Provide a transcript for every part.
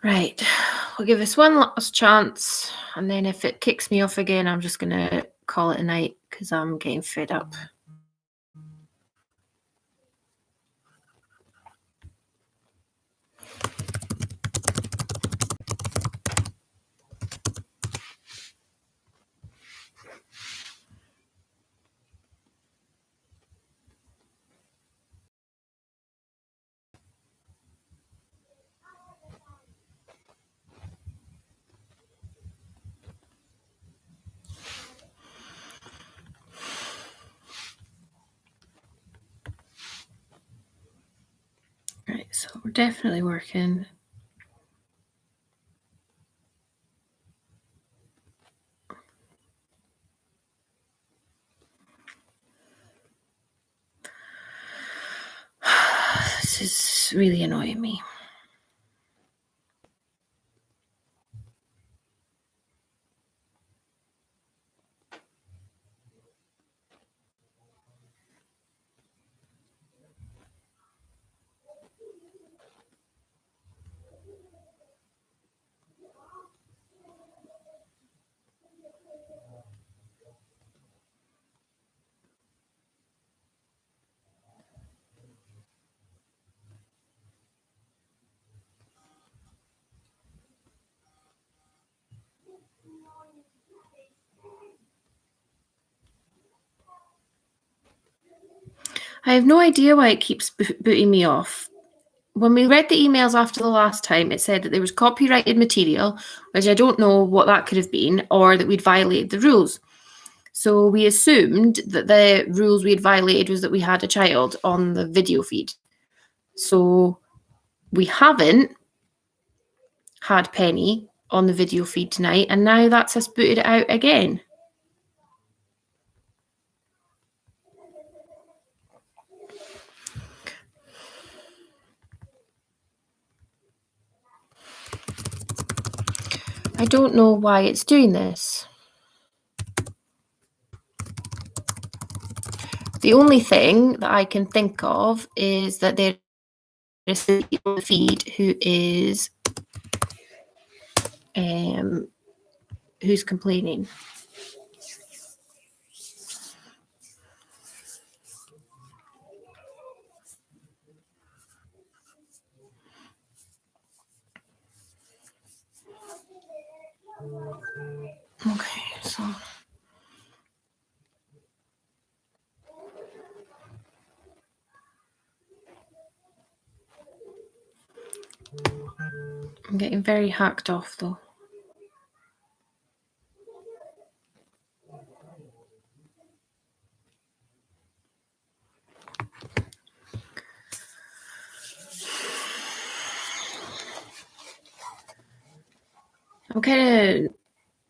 Right. We'll give this one last chance, and then if it kicks me off again, I'm just going to call it a night because I'm getting fed up. Right, so we're definitely working. This is really annoying me. I have no idea why it keeps booting me off. When we read the emails after the last time, it said that there was copyrighted material, which I don't know what that could have been, or that we'd violated the rules. So we assumed that the rules we had violated was that we had a child on the video feed. So we haven't had Penny on the video feed tonight, and now that's us booted it out again. I don't know why it's doing this. The only thing that I can think of is that there is a feed who is who's complaining. Okay, so I'm getting very hacked off though. I'm kind of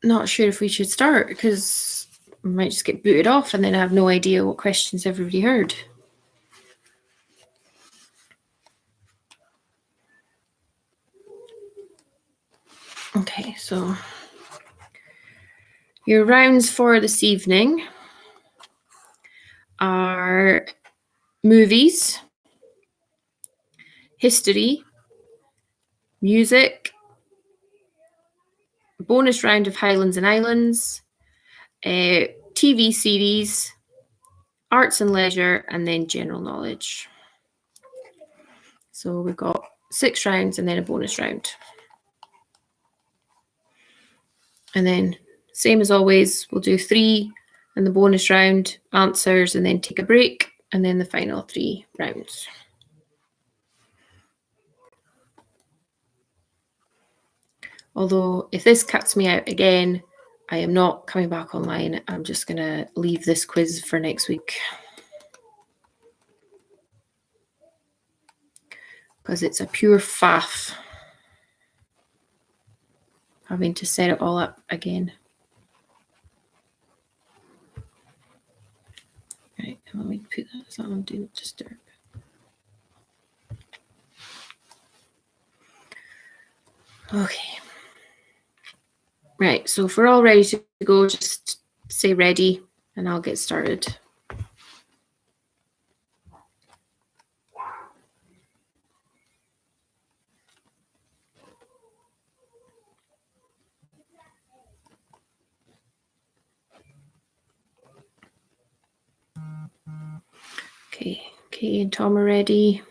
not sure if we should start because we might just get booted off and then I have no idea what questions everybody heard. Okay, so your rounds for this evening are movies, history, music, bonus round of Highlands and Islands, TV series, arts and leisure, and then general knowledge. So we've got 6 rounds and then a bonus round. And then same as always, we'll do 3 in the bonus round, answers, and then take a break, and then the final 3 rounds. Although if this cuts me out again, I am not coming back online. I'm just going to leave this quiz for next week. Because it's a pure faff having to set it all up again. Right, let me put that on Do Not Disturb. Okay. Right, so if we're all ready to go, just say ready and I'll get started. Okay, Kay and Tom are ready.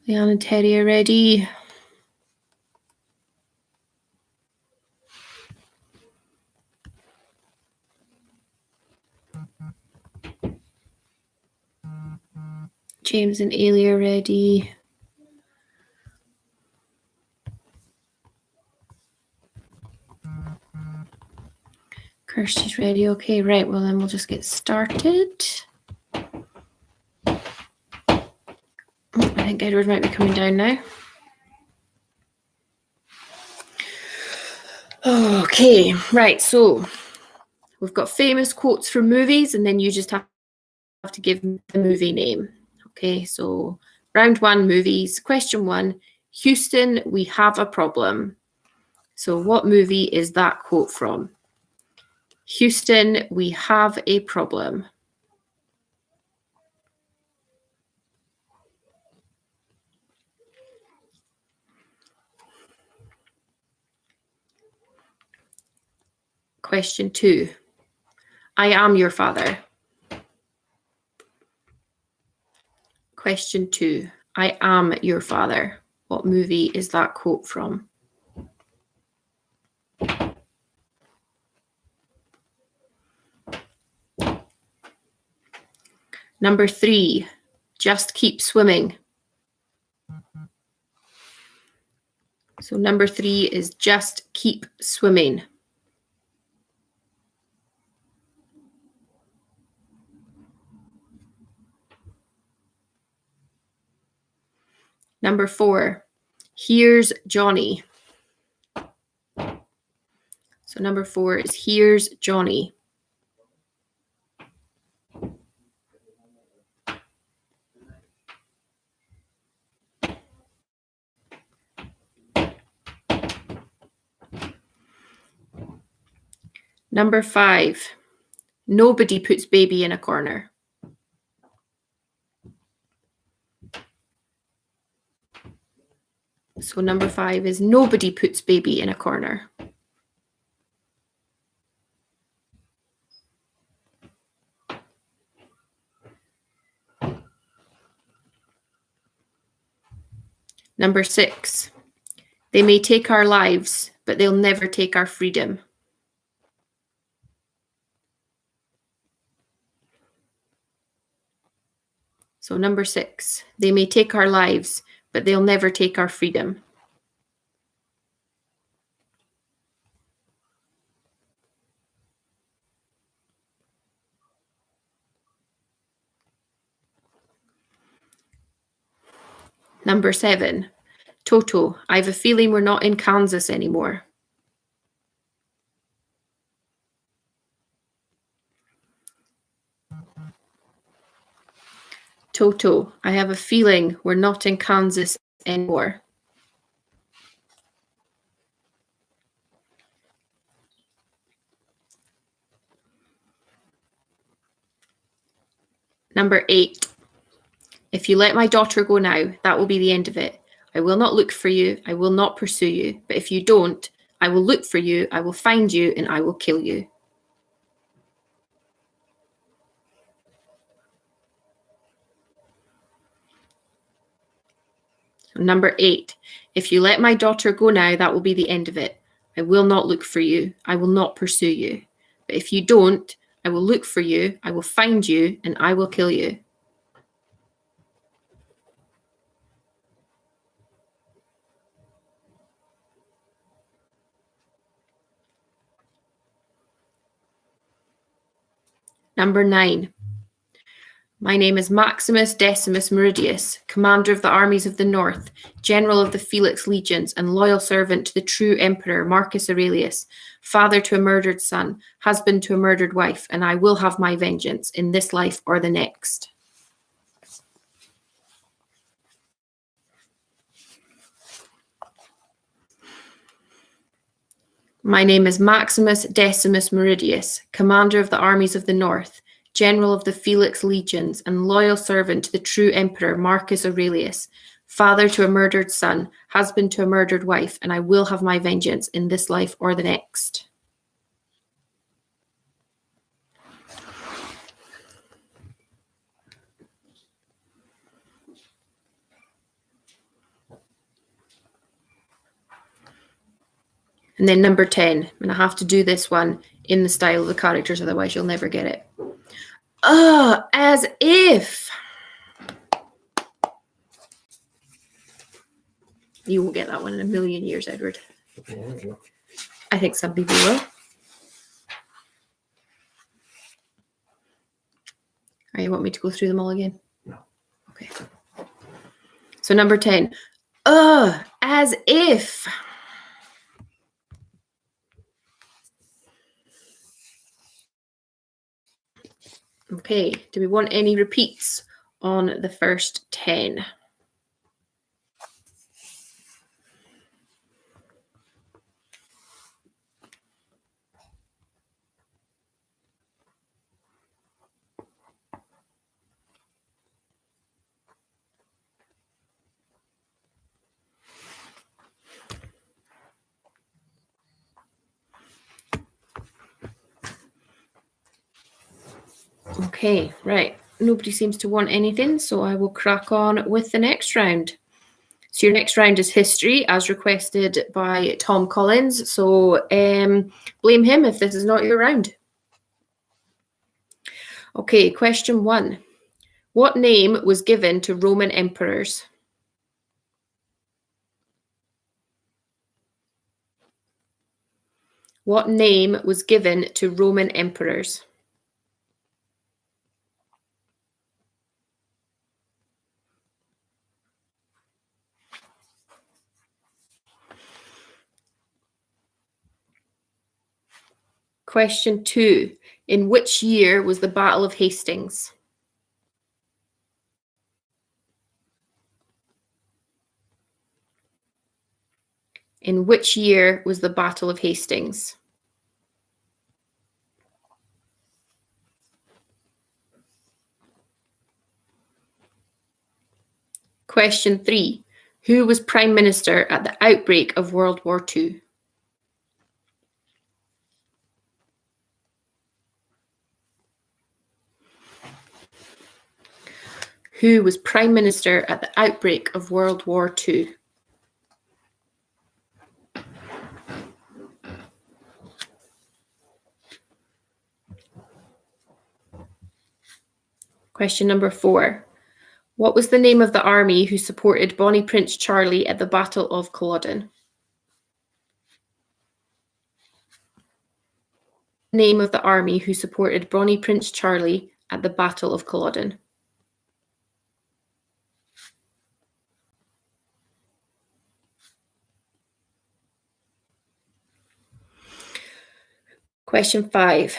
Leanne and Terry are ready. James and Ailey are ready. Kirsty's ready. Okay, right. Well, then we'll just get started. I think Edward might be coming down now. Okay, right. So we've got famous quotes from movies, and then you just have to give the movie name. Okay, so round one, movies. Question one, Houston, we have a problem. So what movie is that quote from? Houston, we have a problem. Question two, I am your father. Question two, I am your father. What movie is that quote from? Number three, just keep swimming. So number three is just keep swimming. Number four, here's Johnny. So number four is here's Johnny. Number five, nobody puts baby in a corner. So number five is nobody puts baby in a corner. Number six, they may take our lives, but they'll never take our freedom. So number six, they may take our lives, but they'll never take our freedom. Number seven, Toto, I have a feeling we're not in Kansas anymore. Toto, I have a feeling we're not in Kansas anymore. Number eight, if you let my daughter go now, that will be the end of it. I will not look for you. I will not pursue you. But if you don't, I will look for you. I will find you and I will kill you. Number eight, if you let my daughter go now, that will be the end of it. I will not look for you. I will not pursue you. But if you don't, I will look for you. I will find you and I will kill you. Number nine, my name is Maximus Decimus Meridius, commander of the armies of the north, general of the Felix legions, and loyal servant to the true emperor Marcus Aurelius, father to a murdered son, husband to a murdered wife, and I will have my vengeance in this life or the next. My name is Maximus Decimus Meridius, commander of the armies of the north, general of the Felix legions, and loyal servant to the true emperor Marcus Aurelius, father to a murdered son, husband to a murdered wife, and I will have my vengeance in this life or the next. And then number 10, and I have to do this one in the style of the characters, otherwise you'll never get it. As if. You won't get that one in a million years, Edward. I think some people will. Or you want me to go through them all again? No. Okay. So number 10. As if. Okay, do we want any repeats on the first 10? Okay, right. Nobody seems to want anything, so I will crack on with the next round. So your next round is history, as requested by Tom Collins. So blame him if this is not your round. Okay, question 1. What name was given to Roman emperors? What name was given to Roman emperors? Question 2. In which year was the Battle of Hastings? In which year was the Battle of Hastings? Question 3. Who was Prime Minister at the outbreak of World War II? Who was Prime Minister at the outbreak of World War II? Question number 4. What was the name of the army who supported Bonnie Prince Charlie at the Battle of Culloden? Name of the army who supported Bonnie Prince Charlie at the Battle of Culloden? Question 5.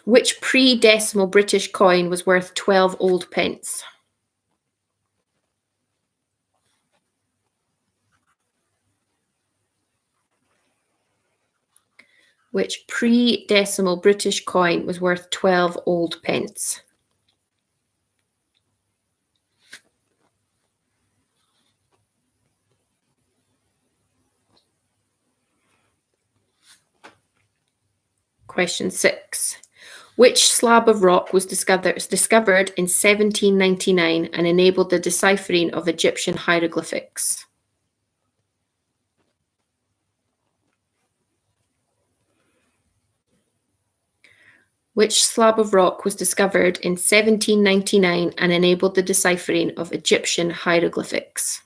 Which pre-decimal British coin was worth 12 old pence? Which pre-decimal British coin was worth 12 old pence? Question 6. Which slab of rock was discovered in 1799 and enabled the deciphering of Egyptian hieroglyphics? Which slab of rock was discovered in 1799 and enabled the deciphering of Egyptian hieroglyphics?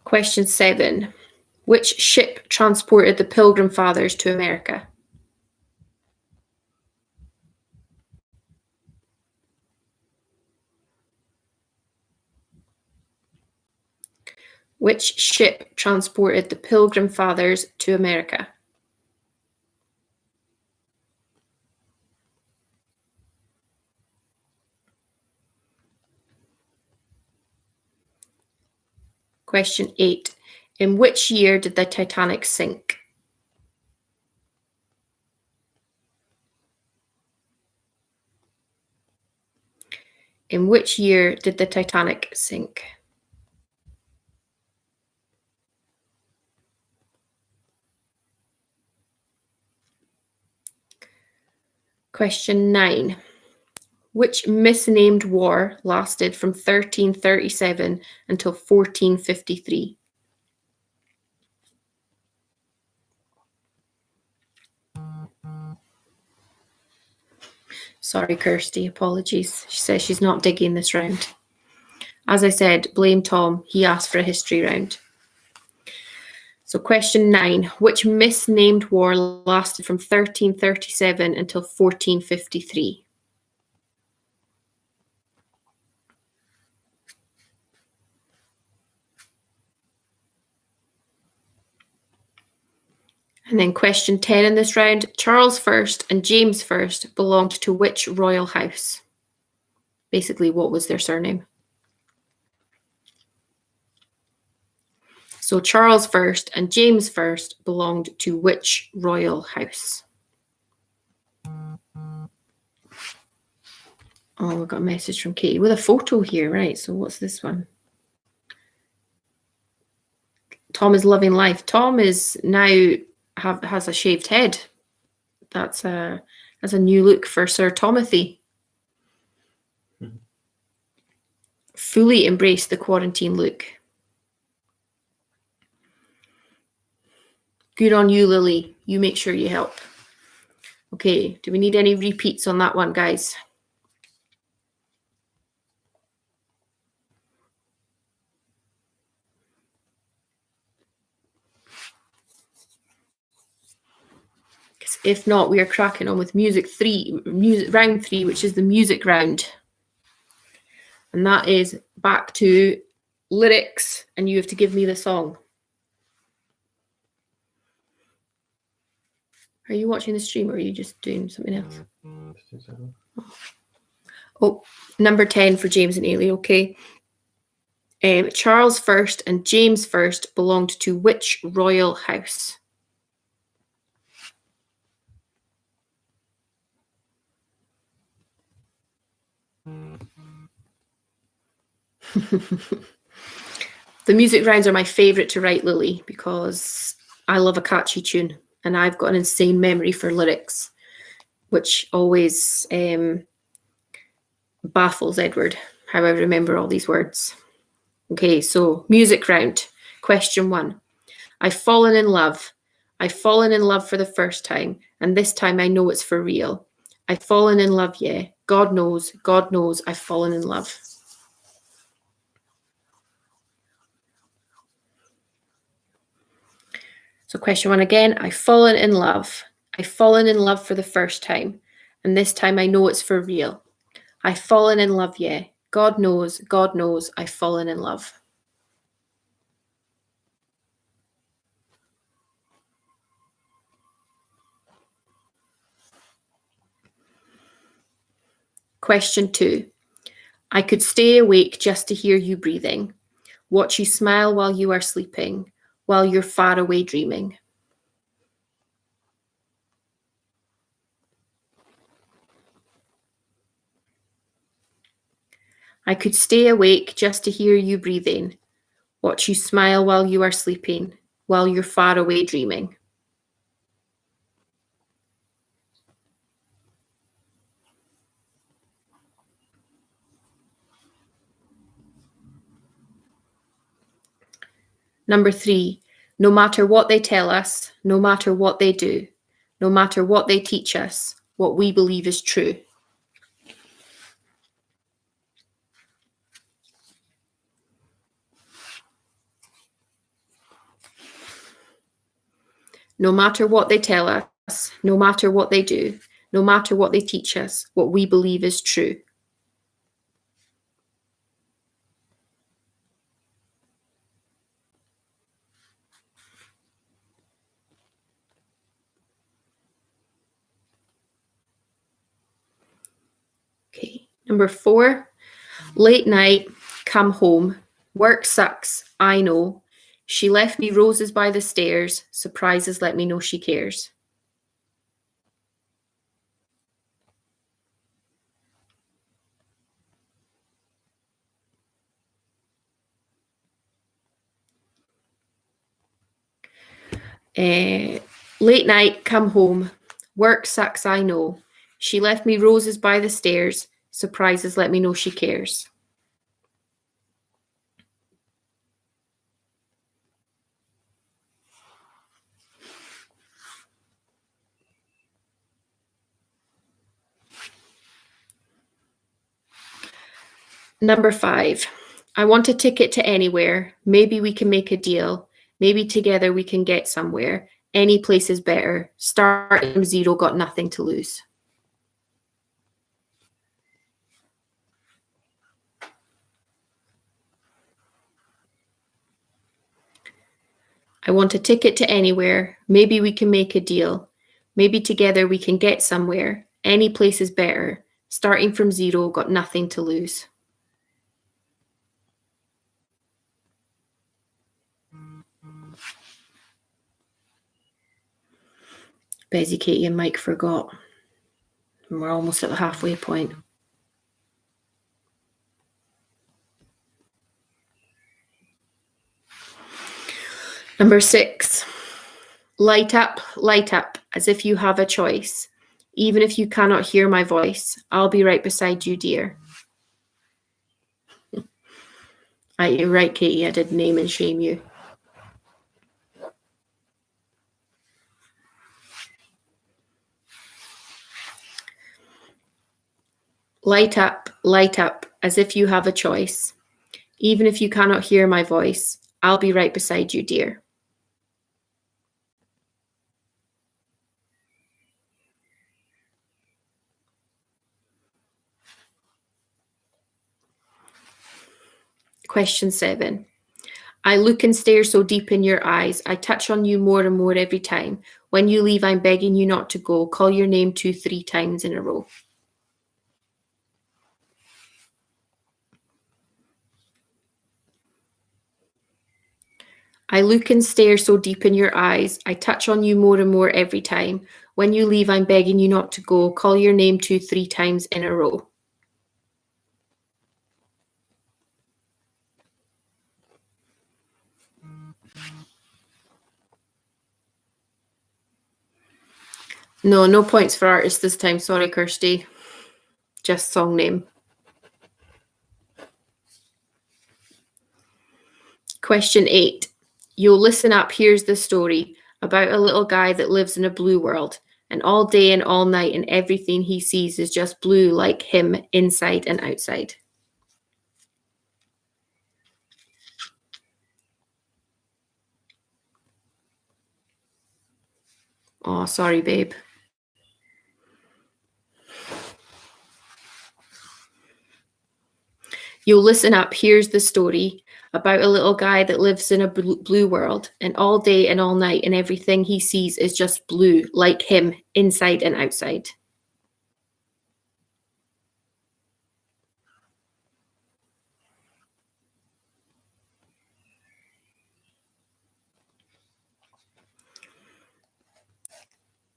Question 7. Which ship transported the Pilgrim Fathers to America? Which ship transported the Pilgrim Fathers to America? Question 8. In which year did the Titanic sink? In which year did the Titanic sink? Question 9. Which misnamed war lasted from 1337 until 1453? Sorry, Kirsty, apologies. She says she's not digging this round. As I said, blame Tom. He asked for a history round. So question 9. Which misnamed war lasted from 1337 until 1453? And then question 10 in this round. Charles I and James I belonged to which royal house? Basically, what was their surname? So Charles I and James I belonged to which royal house? Oh, we've got a message from Katie with a photo here, right? So what's this one? Tom is loving life. Tom is now has a shaved head. That's a new look for Sir Tomothy. Mm-hmm. Fully embrace the quarantine look. Good on you, Lily. You make sure you help. Okay, do we need any repeats on that one, guys? If not, we are cracking on with round 3, which is the music round. And that is back to lyrics, and you have to give me the song. Are you watching the stream, or are you just doing something else? Oh, number 10 for James and Ailey, okay. Charles I and James I belonged to which royal house? The music rounds are my favourite to write, Lily, because I love a catchy tune and I've got an insane memory for lyrics, which always baffles Edward, how I remember all these words. Okay, so music round. Question 1. I've fallen in love. I've fallen in love for the first time, and this time I know it's for real. I've fallen in love, yeah. God knows, I've fallen in love. So question 1 again, I've fallen in love. I've fallen in love for the first time, and this time I know it's for real. I've fallen in love, yeah. God knows, I've fallen in love. Question 2. I could stay awake just to hear you breathing, watch you smile while you are sleeping, while you're far away dreaming. I could stay awake just to hear you breathing, watch you smile while you are sleeping, while you're far away dreaming. Number 3, no matter what they tell us, no matter what they do, no matter what they teach us, what we believe is true. No matter what they tell us, no matter what they do, no matter what they teach us, what we believe is true. Okay, number 4, late night, come home, work sucks, I know, She left me roses by the stairs. Surprises let me know she cares. Late night, come home. Work sucks, I know. She left me roses by the stairs. Surprises let me know she cares. Number 5. I want a ticket to anywhere. Maybe we can make a deal. Maybe together we can get somewhere. Any place is better. Start from zero, got nothing to lose. I want a ticket to anywhere. Maybe we can make a deal. Maybe together we can get somewhere. Any place is better. Starting from zero, got nothing to lose. Bezzy, Katie, and Mike forgot. And we're almost at the halfway point. Number 6. Light up, as if you have a choice. Even if you cannot hear my voice, I'll be right beside you, dear. You're right, Katie, I did name and shame you. Light up, as if you have a choice. Even if you cannot hear my voice, I'll be right beside you, dear. Question 7. I look and stare so deep in your eyes. I touch on you more and more every time. When you leave, I'm begging you not to go. Call your name 2-3 times in a row. I look and stare so deep in your eyes. I touch on you more and more every time. When you leave, I'm begging you not to go. Call your name 2-3 times in a row. No points for artist this time. Sorry, Kirsty. Just song name. Question 8. You'll listen up. Here's the story about a little guy that lives in a blue world. And all day and all night and everything he sees is just blue like him inside and outside. Oh, sorry, babe. You'll listen up. Here's the story about a little guy that lives in a blue world, and all day and all night and everything he sees is just blue, like him, inside and outside.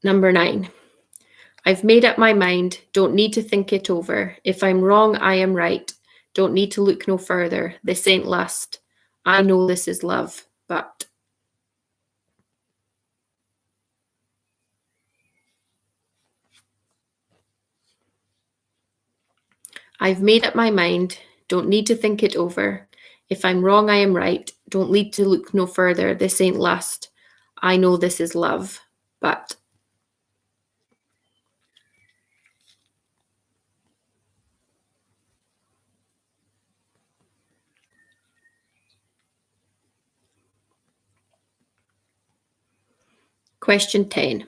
Number 9. I've made up my mind, don't need to think it over. If I'm wrong, I am right. Don't need to look no further. This ain't lust. I know this is love, but... I've made up my mind, don't need to think it over. If I'm wrong, I am right. Don't need to look no further. This ain't lust. I know this is love, but... Question 10.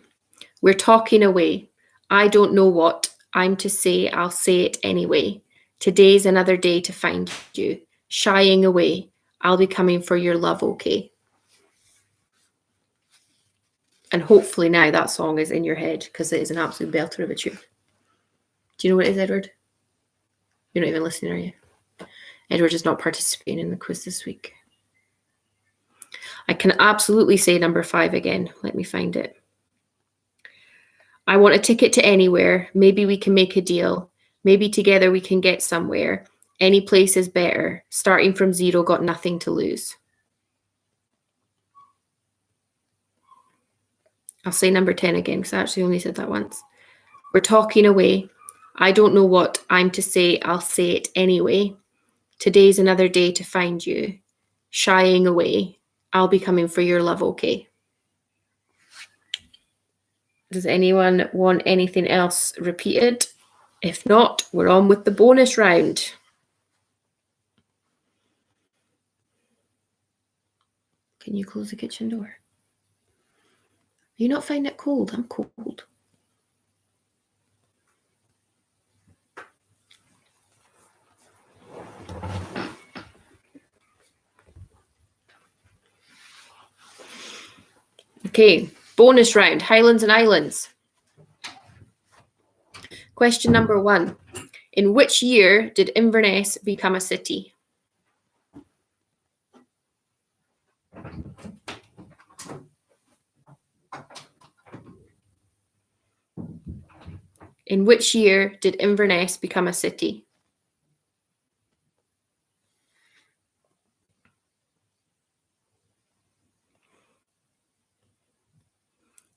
We're talking away. I don't know what I'm to say. I'll say it anyway. Today's another day to find you. Shying away. I'll be coming for your love, okay? And hopefully now that song is in your head because it is an absolute belter of a tune. Do you know what it is, Edward? You're not even listening, are you? Edward is not participating in the quiz this week. I can absolutely say number 5 again. Let me find it. I want a ticket to anywhere. Maybe we can make a deal. Maybe together we can get somewhere. Any place is better. Starting from zero, got nothing to lose. I'll say number 10 again because I actually only said that once. We're talking away. I don't know what I'm to say. I'll say it anyway. Today's another day to find you. Shying away. I'll be coming for your love, okay? Does anyone want anything else repeated? If not, we're on with the bonus round. Can you close the kitchen door? You not find it cold? I'm cold. Okay, bonus round, Highlands and Islands. Question number 1. In which year did Inverness become a city? In which year did Inverness become a city?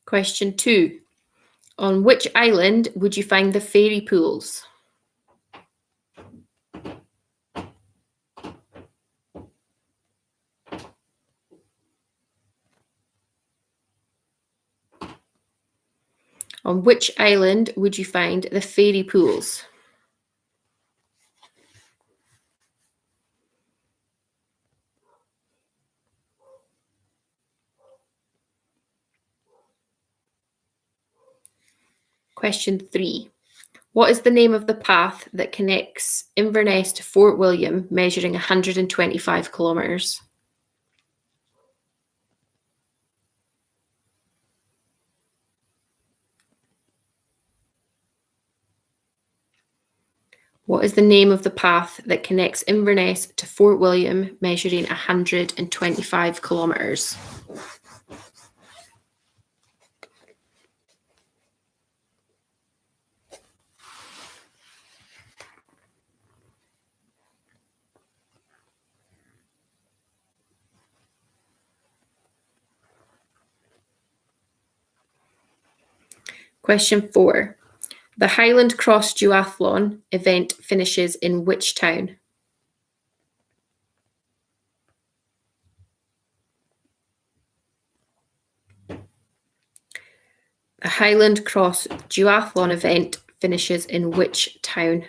Question 2. On which island would you find the fairy pools? On which island would you find the fairy pools? Question 3. What is the name of the path that connects Inverness to Fort William, measuring 125 kilometres? What is the name of the path that connects Inverness to Fort William, measuring 125 kilometres? Question 4. The Highland Cross Duathlon event finishes in which town? The Highland Cross Duathlon event finishes in which town?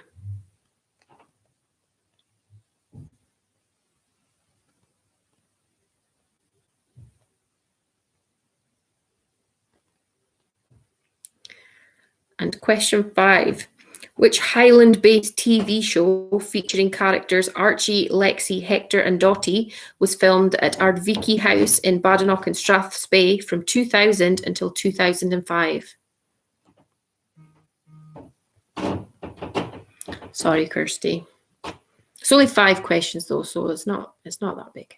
And question 5. Which Highland-based TV show featuring characters Archie, Lexi, Hector and Dottie was filmed at Ardviki House in Badenoch and Strathspey from 2000 until 2005? Sorry, Kirsty. It's only 5 questions though, so it's not that big.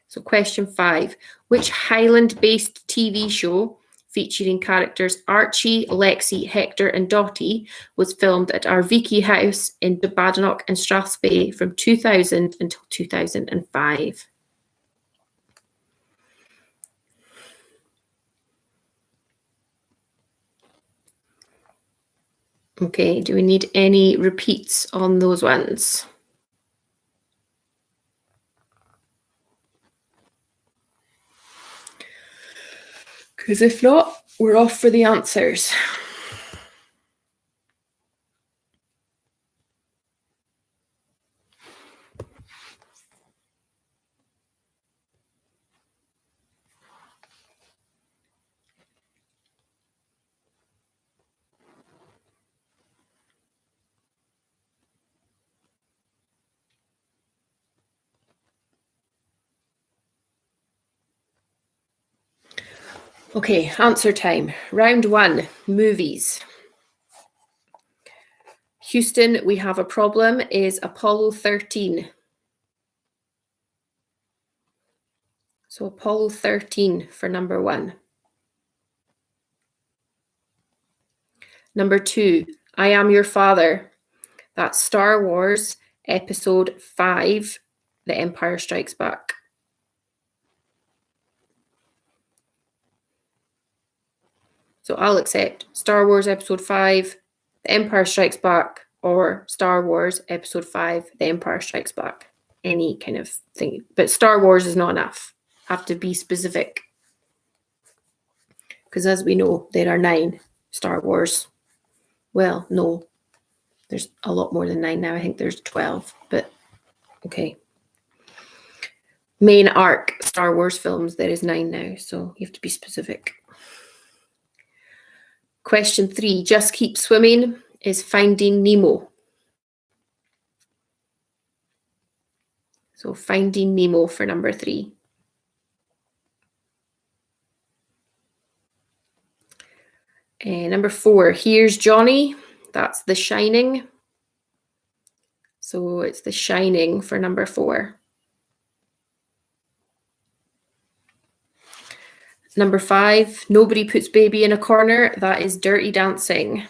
So question 5. Which Highland-based TV show featuring characters Archie, Lexi, Hector and Dottie was filmed at Ardviki House in Badenoch and Strathspey from 2000 until 2005? Okay, do we need any repeats on those ones? Because if not, we're off for the answers. Okay, answer time. Round 1, movies. Houston, we have a problem is Apollo 13. So Apollo 13 for number 1. Number 2, I Am Your Father. That's Star Wars Episode 5, The Empire Strikes Back. So I'll accept Star Wars Episode 5, The Empire Strikes Back, or Star Wars Episode 5, The Empire Strikes Back. Any kind of thing. But Star Wars is not enough. Have to be specific. Because as we know, there are 9 Star Wars. Well, no. There's a lot more than 9 now. I think there's 12. But, okay. Main arc Star Wars films, there is 9 now. So you have to be specific. Question 3, Just Keep Swimming is Finding Nemo. So Finding Nemo for number 3. Number 4, Here's Johnny. That's The Shining. So it's The Shining for number 4. Number 5, Nobody Puts Baby in a Corner. That is Dirty Dancing.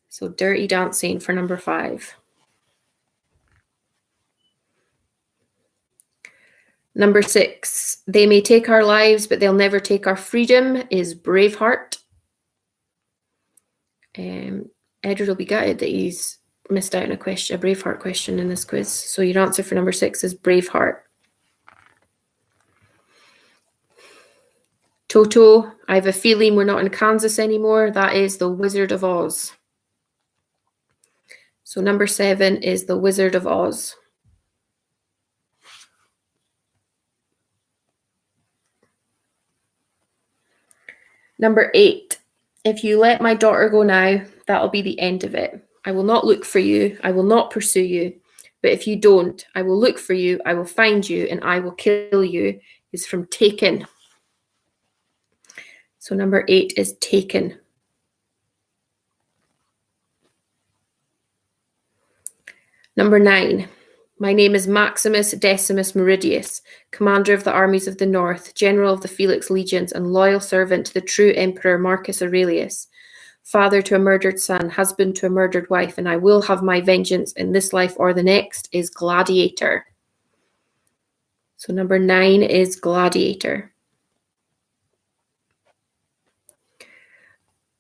So Dirty Dancing for number 5. Number 6, They May Take Our Lives, but They'll Never Take Our Freedom is Braveheart. Edward will be gutted that he's missed out on a Braveheart question in this quiz. So your answer for number 6 is Braveheart. Toto, I Have a Feeling We're Not in Kansas Anymore. That is The Wizard of Oz. So number 7 is The Wizard of Oz. Number 8, If You Let My Daughter Go Now, that'll be the end of it. I will not look for you. I will not pursue you. But if you don't, I will look for you. I will find you and I will kill you is from Taken. So number 8 is Taken. Number 9, My name is Maximus Decimus Meridius, commander of the armies of the north, general of the Felix legions, and loyal servant to the true emperor Marcus Aurelius, father to a murdered son, husband to a murdered wife, and I will have my vengeance in this life or the next is Gladiator. So number 9 is Gladiator.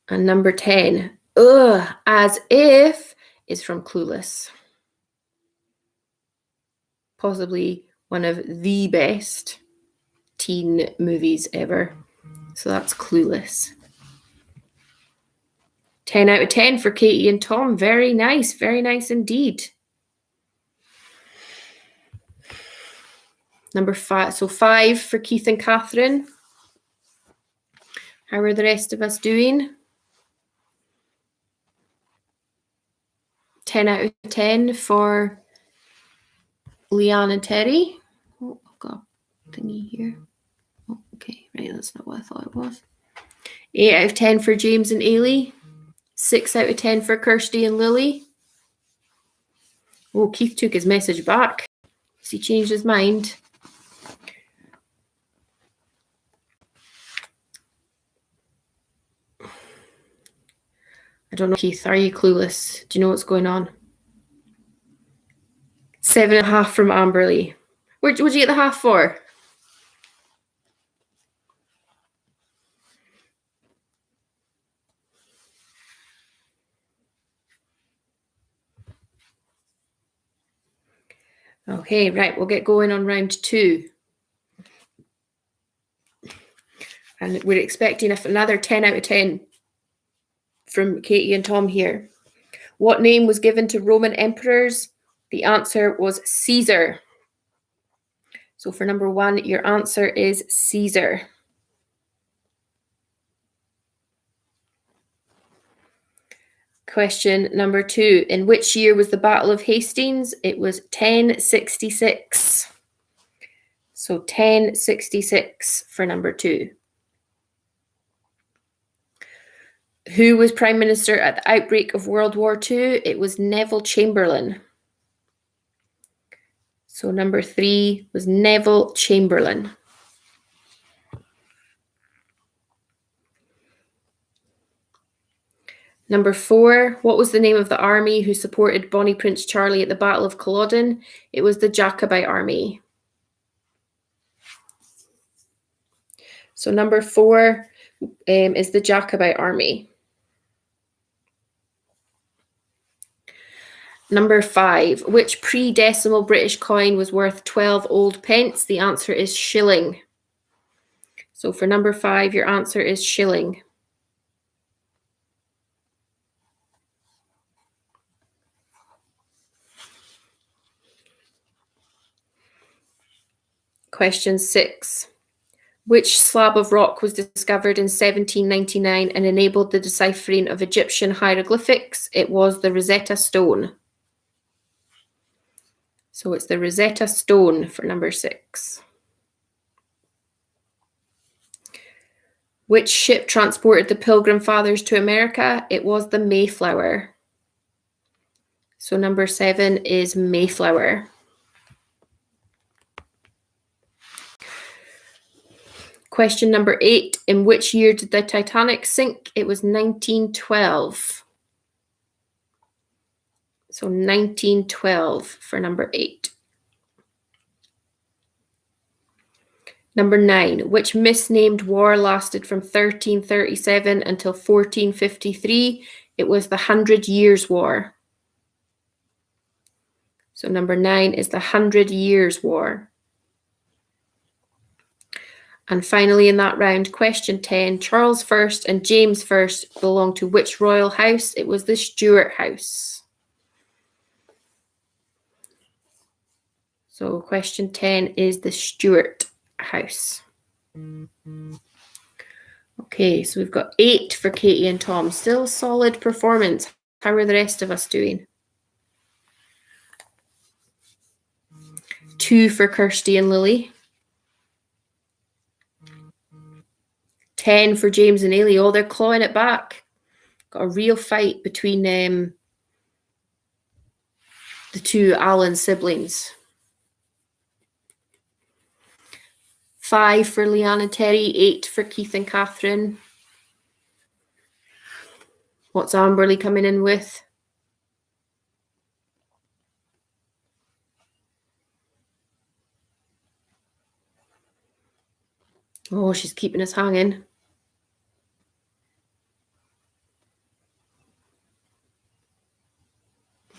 And number 10, As If is from Clueless. Possibly one of the best teen movies ever. So that's Clueless. 10 out of 10 for Katie and Tom. Very nice indeed. Number 5. So 5 for Keith and Catherine. How are the rest of us doing? 10 out of 10 for Leanne and Terry. Oh, I've got a thingy here. Oh, okay, right, that's not what I thought it was. 8 out of 10 for James and Ailey. 6 out of 10 for Kirsty and Lily. Oh, Keith took his message back. Has he changed his mind? I don't know, Keith. Are you clueless? Do you know what's going on? 7.5 from Amberly. Where'd you get the half for? Okay, right. We'll get going on round 2. And we're expecting another 10 out of 10 from Katie and Tom here. What name was given to Roman emperors? The answer was Caesar. So for number 1, your answer is Caesar. Question number 2. In which year was the Battle of Hastings? It was 1066. So 1066 for number 2. Who was Prime Minister at the outbreak of World War II? It was Neville Chamberlain. So number 3 was Neville Chamberlain. Number 4, what was the name of the army who supported Bonnie Prince Charlie at the Battle of Culloden? It was the Jacobite Army. So number 4 is the Jacobite Army. Number 5, which pre-decimal British coin was worth 12 old pence? The answer is shilling. So for number 5, your answer is shilling. Question 6. Which slab of rock was discovered in 1799 and enabled the deciphering of Egyptian hieroglyphics? It was the Rosetta Stone. So it's the Rosetta Stone for number 6. Which ship transported the Pilgrim Fathers to America? It was the Mayflower. So number 7 is Mayflower. Question number 8. In which year did the Titanic sink? It was 1912. So 1912 for number 8. Number 9. Which misnamed war lasted from 1337 until 1453? It was the 100 Years' War. So number 9 is the 100 Years' War. And finally in that round, question 10, Charles I and James I belonged to which royal house? It was the Stuart House. So question 10 is the Stuart House. Okay, so we've got 8 for Katie and Tom. Still a solid performance. How are the rest of us doing? 2 for Kirsty and Lily. 10 for James and Ailey. Oh, they're clawing it back. Got a real fight between the 2 Allen siblings. 5 for Leanne and Terry. 8 for Keith and Catherine. What's Amberly coming in with? Oh, she's keeping us hanging.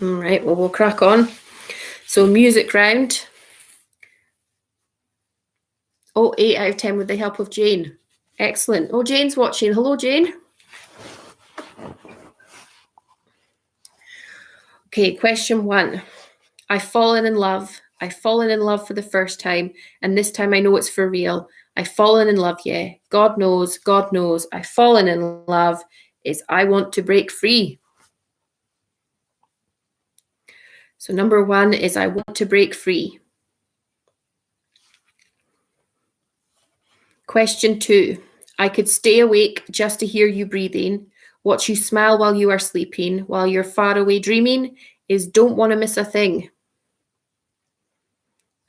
All right, well, we'll crack on. So music round. Oh, 8 out of 10 with the help of Jane. Excellent. Oh, Jane's watching. Hello, Jane. Okay, question 1. I've fallen in love. I've fallen in love for the first time, and this time I know it's for real. I've fallen in love, yeah. God knows, I've fallen in love. Is I want to break free. So number 1 is I want to break free. Question 2. I could stay awake just to hear you breathing, watch you smile while you are sleeping, while you're far away dreaming, is don't want to miss a thing.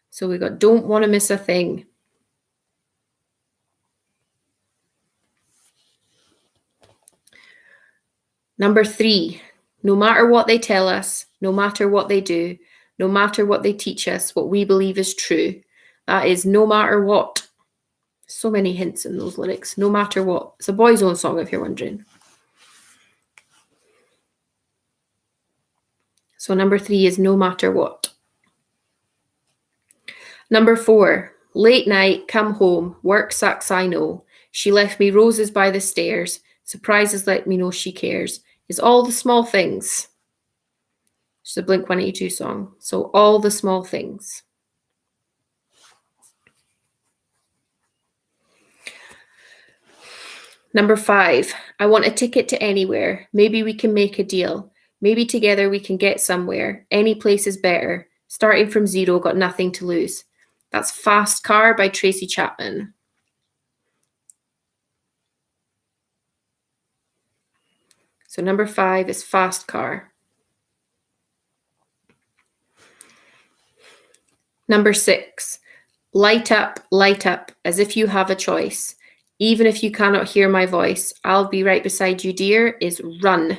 So we got don't want to miss a thing. Number 3, no matter what they tell us, no matter what they do, no matter what they teach us, what we believe is true. That is no matter what. So many hints in those lyrics. No matter what. It's a Boy's Own song, if you're wondering. So number 3 is no matter what. Number 4, late night, come home, work sucks, I know. She left me roses by the stairs. Surprises let me know she cares. Is all the small things. It's a Blink-182 song. So all the small things. Number 5, I want a ticket to anywhere. Maybe we can make a deal. Maybe together we can get somewhere. Any place is better. Starting from zero, got nothing to lose. That's Fast Car by Tracy Chapman. So number 5 is Fast Car. Number 6, light up, as if you have a choice. Even if you cannot hear my voice, I'll be right beside you, dear, is Run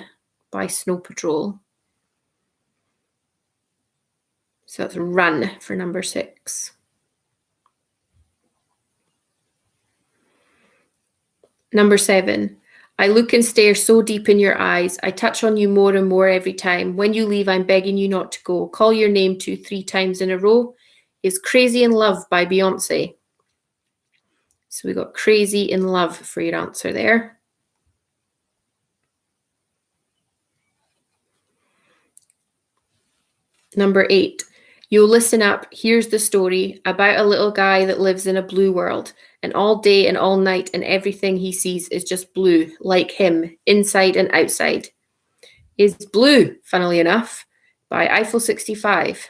by Snow Patrol. So that's Run for number 6. Number 7, I look and stare so deep in your eyes. I touch on you more and more every time. When you leave, I'm begging you not to go. Call your name 2-3 times in a row is Crazy in Love by Beyonce. So we got Crazy in Love for your answer there. Number 8, you'll listen up. Here's the story about a little guy that lives in a blue world, and all day and all night and everything he sees is just blue, like him, inside and outside. Is Blue, funnily enough, by Eiffel 65.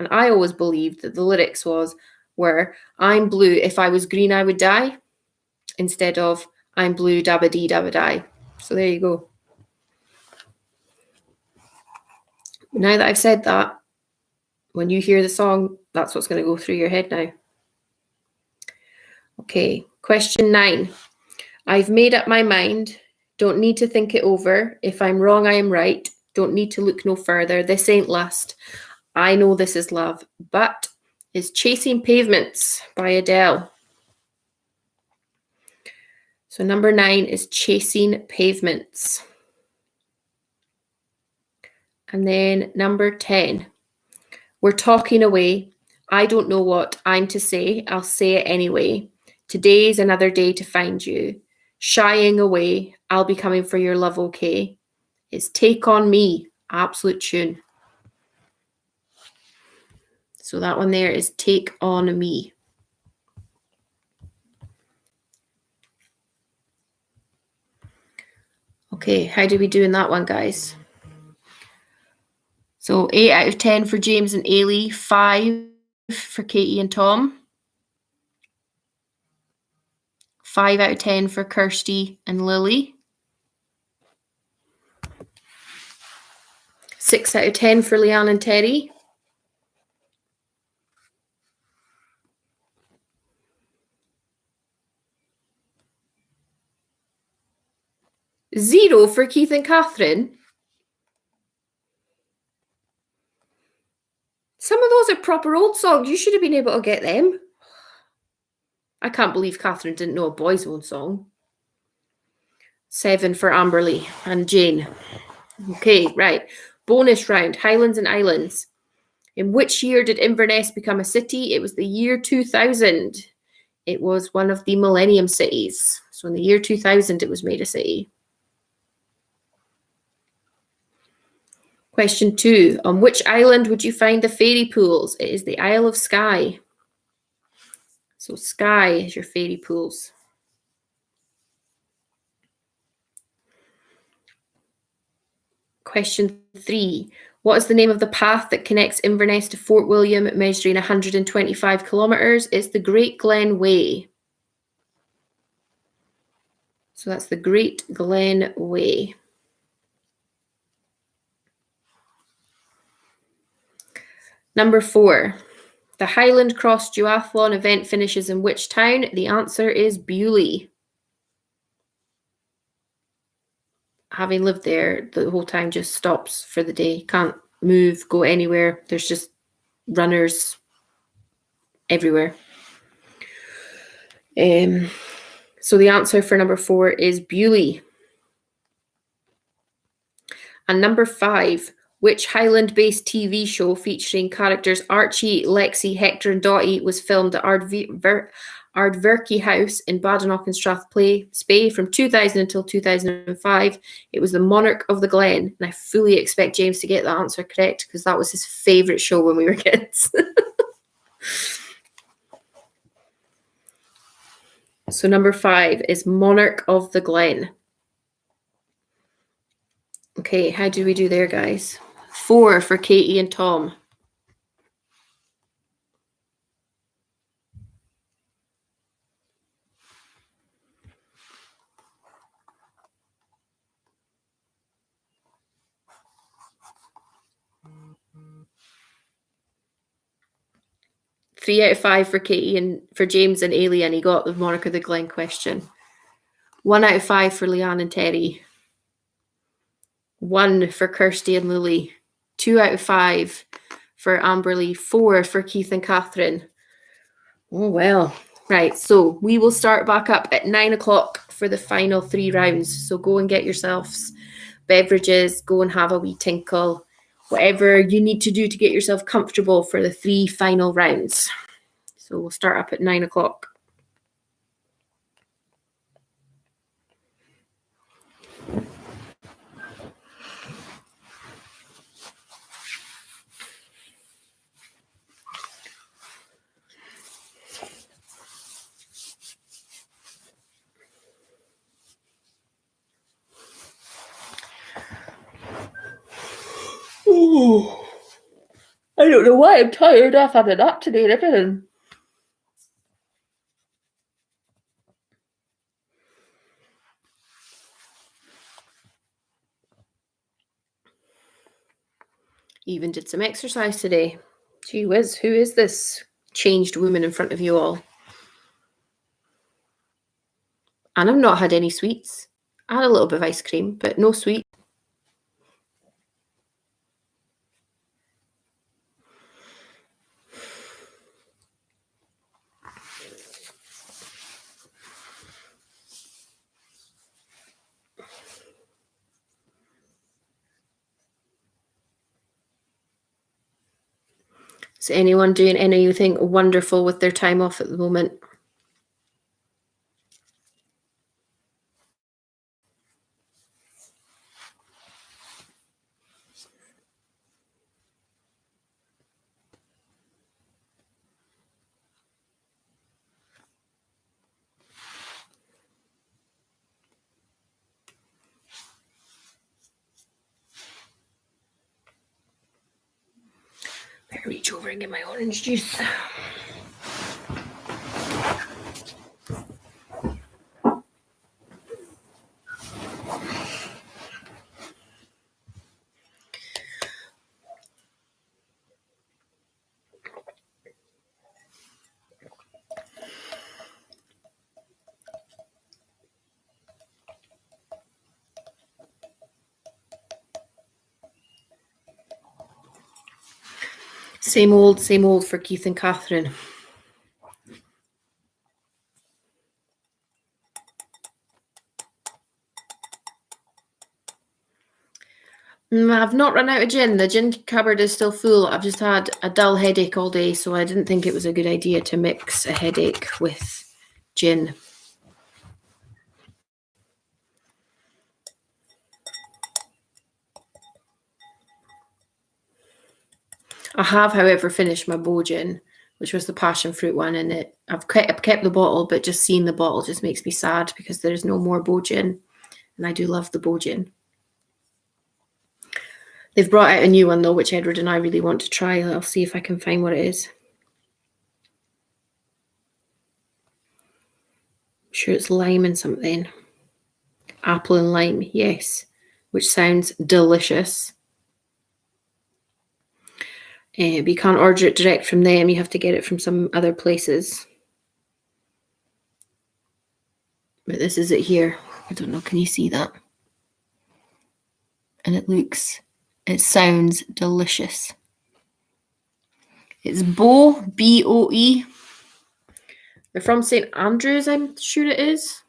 And I always believed that the lyrics were, I'm blue, if I was green I would die, instead of I'm blue, dabba dee dabba die. So there you go. Now that I've said that, when you hear the song, that's what's going to go through your head now. Okay, question 9. I've made up my mind. Don't need to think it over. If I'm wrong, I am right. Don't need to look no further. This ain't lust. I know this is love. But is Chasing Pavements by Adele. So number 9 is Chasing Pavements. And then number 10. We're talking away. I don't know what I'm to say. I'll say it anyway. Today's another day to find you. Shying away. I'll be coming for your love, okay? It's Take On Me. Absolute tune. So that one there is Take On Me. Okay, how do we do in that one, guys? So 8 out of 10 for James and Ailey, 5 for Katie and Tom, 5 out of 10 for Kirsty and Lily, 6 out of 10 for Leanne and Terry, 0 for Keith and Catherine. Some of those are proper old songs. You should have been able to get them. I can't believe Catherine didn't know a Boy's Own song. 7 for Amberly and Jane. Okay, right. Bonus round, Highlands and Islands. In which year did Inverness become a city? It was the year 2000. It was one of the Millennium Cities. So in the year 2000, it was made a city. Question 2. On which island would you find the fairy pools? It is the Isle of Skye. So Skye is your fairy pools. Question 3. What is the name of the path that connects Inverness to Fort William, measuring 125 kilometres? It's the Great Glen Way. So that's the Great Glen Way. Number 4. The Highland Cross Duathlon event finishes in which town? The answer is Beaulieu. Having lived there, the whole town just stops for the day. Can't move, go anywhere. There's just runners everywhere. So the answer for number 4 is Beaulieu. And number 5, which Highland-based TV show featuring characters Archie, Lexi, Hector and Dottie was filmed at Ardverky House in Badenoch and Strathspey from 2000 until 2005. It was The Monarch of the Glen. And I fully expect James to get that answer correct because that was his favourite show when we were kids. So number 5 is Monarch of the Glen. Okay, how do we do there, guys? 4 for Katie and Tom. 3 out of 5 for Katie and for James and Ailey, and he got the Monica the Glen question. 1 out of 5 for Leanne and Terry. 1 for Kirsty and Lily. 2 out of 5 for Amberly. 4 for Keith and Catherine. Oh, well. Right, so we will start back up at 9 o'clock for the final 3 rounds. So go and get yourselves beverages, go and have a wee tinkle, whatever you need to do to get yourself comfortable for the 3 final rounds. So we'll start up at 9 o'clock. Oh, I don't know why I'm tired. I've had a nap today and everything. Even did some exercise today. Gee whiz, who is this changed woman in front of you all? And I've not had any sweets. I had a little bit of ice cream, but no sweet. Is anyone doing anything wonderful with their time off at the moment? Better reach over and get my orange juice. Same old for Keith and Catherine. I've not run out of gin. The gin cupboard is still full. I've just had a dull headache all day, so I didn't think it was a good idea to mix a headache with gin. I have, however, finished my Bo gin, which was the passion fruit one, and I've kept the bottle, but just seeing the bottle just makes me sad because there's no more Bo gin, and I do love the Bo gin. They've brought out a new one though, which Edward and I really want to try. I'll see if I can find what it is. I'm sure it's lime and something. Apple and lime, yes, which sounds delicious. But you can't order it direct from them. You have to get it from some other places. But this is it here. I don't know, can you see that? And it sounds delicious. It's Bo, B-O-E. They're from St. Andrews, I'm sure it is.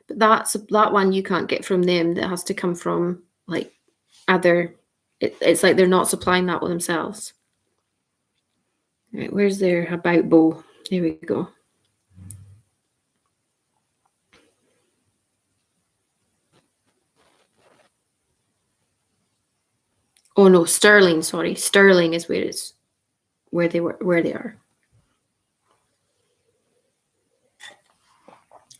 But that one you can't get from them. That has to come from like other... It's like they're not supplying that with themselves. Right, where's their About Bo? There we go. Oh no, Sterling, sorry. Sterling is where they are.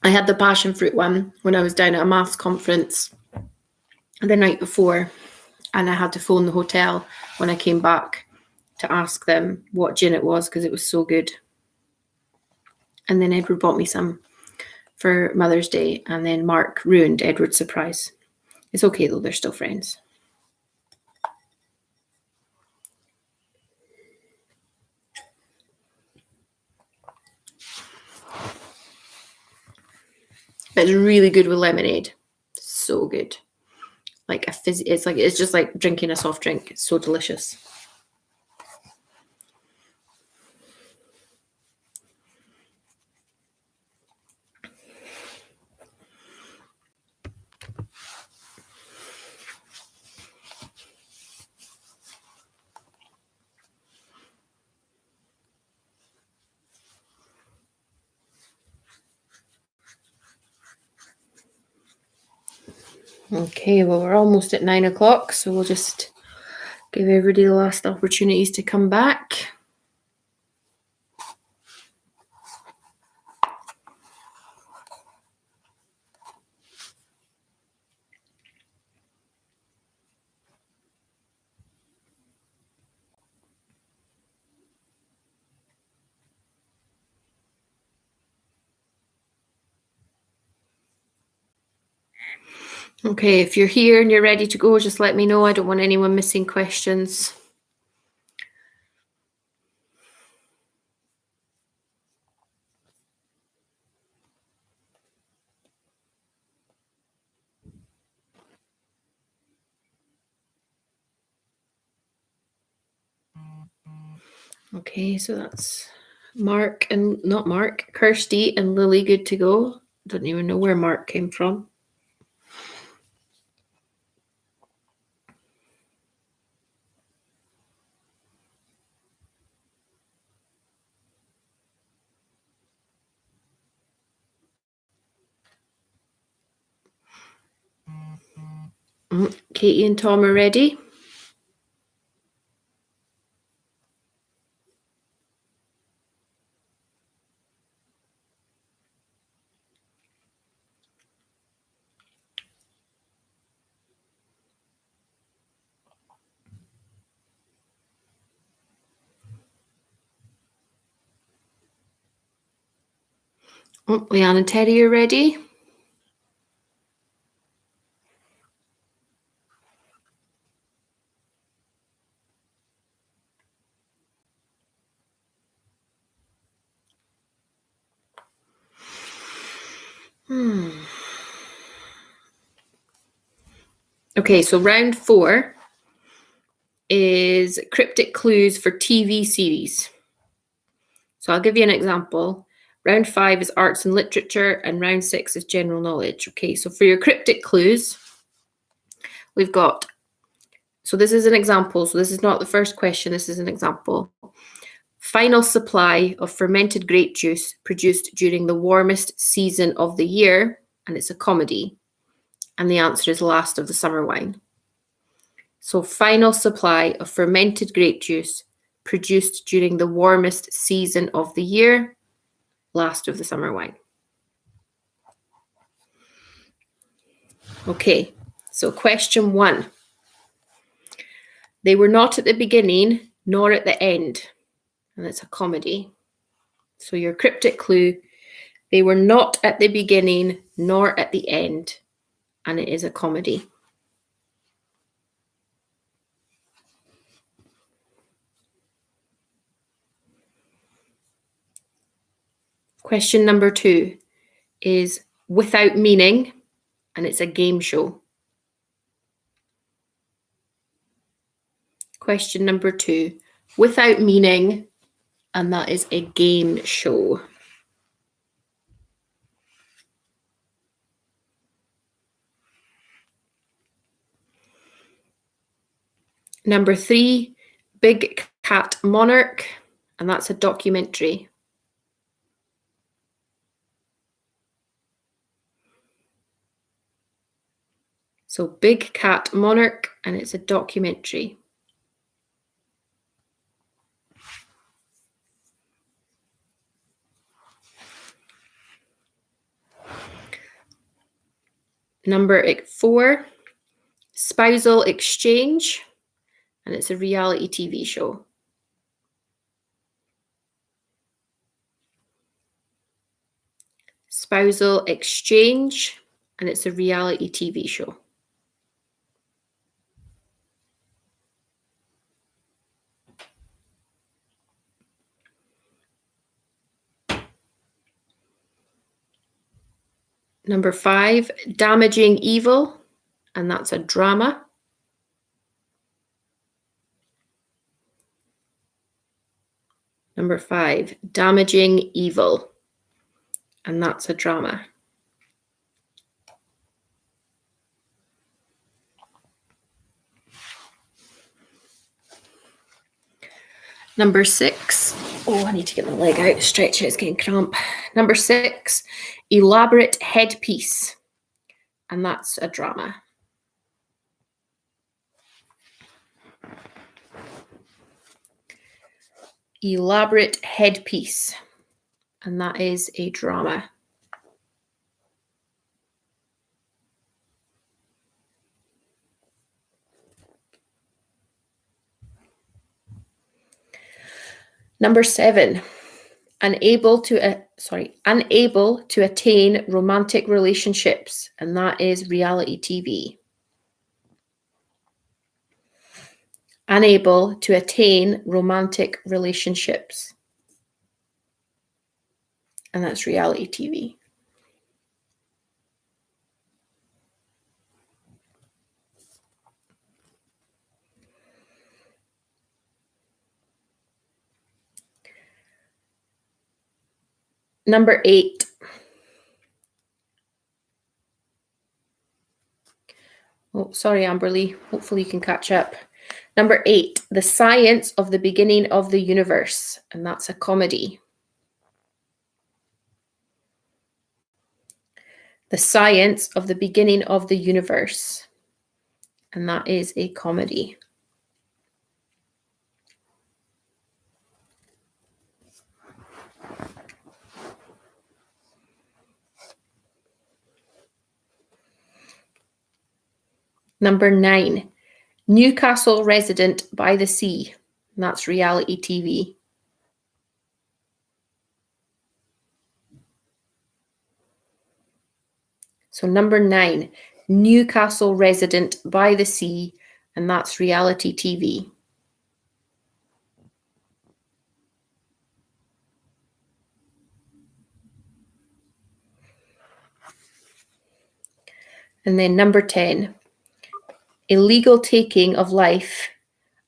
I had the passion fruit one when I was down at a maths conference the night before, and I had to phone the hotel when I came back to ask them what gin it was because it was so good. And then Edward bought me some for Mother's Day, and then Mark ruined Edward's surprise. It's okay though, they're still friends. But it's really good with lemonade. So good. Like it's just like drinking a soft drink. It's so delicious. Okay, well, we're almost at 9 o'clock, so we'll just give everybody the last opportunities to come back. Okay, if you're here and you're ready to go, just let me know. I don't want anyone missing questions. Okay, so that's Kirsty and Lily good to go. Don't even know where Mark came from. Katie and Tom are ready. Leanne and Terry are ready. Okay, so round 4 is cryptic clues for TV series. So I'll give you an example. Round 5 is arts and literature, and round 6 is general knowledge. Okay, so for your cryptic clues, we've got, so this is an example. So this is not the first question, this is an example. Final supply of fermented grape juice produced during the warmest season of the year, and it's a comedy. And the answer is Last of the Summer Wine. So final supply of fermented grape juice produced during the warmest season of the year, Last of the Summer Wine. Okay, so question 1. They were not at the beginning nor at the end, and it's a comedy. So your cryptic clue, they were not at the beginning nor at the end, and it is a comedy. Question number 2 is without meaning, and it's a game show. Question number 2, without meaning, and that is a game show. Number 3, Big Cat Monarch, and that's a documentary. So Big Cat Monarch, and it's a documentary. Number 4, Spousal Exchange, and it's a reality TV show. Spousal Exchange, and it's a reality TV show. Number 5, Damaging Evil, and that's a drama. Number 5, Damaging Evil, and that's a drama. Number 6, oh, I need to get my leg out, stretch it, it's getting cramp. Number 6, Elaborate Headpiece, and that's a drama. Elaborate Headpiece, and that is a drama. Number 7, unable to attain romantic relationships, and that is reality TV. Unable to attain romantic relationships, and that's reality TV. Number 8, oh, sorry, Amberly, hopefully you can catch up. Number 8, The Science of the Beginning of the Universe, and that's a comedy. The Science of the Beginning of the Universe, and that is a comedy. Number 9, Newcastle Resident by the Sea, and that's reality TV. So number 9, Newcastle Resident by the Sea, and that's reality TV. And then number 10, Illegal Taking of Life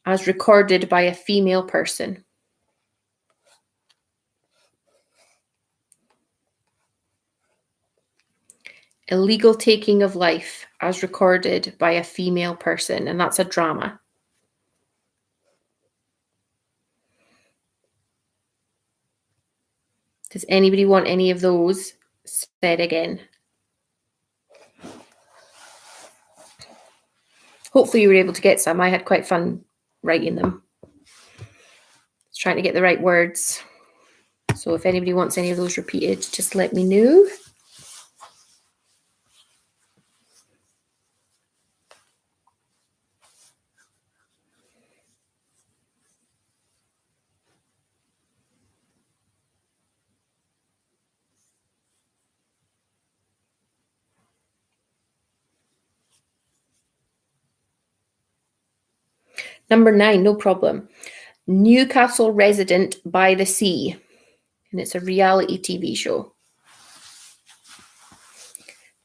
as recorded by a female person. Illegal Taking of Life as recorded by a female person, and that's a drama. Does anybody want any of those said again? Hopefully you were able to get some. I had quite fun writing them. Just trying to get the right words. So if anybody wants any of those repeated, just let me know. Number 9, no problem. Newcastle Resident by the Sea, and it's a reality TV show.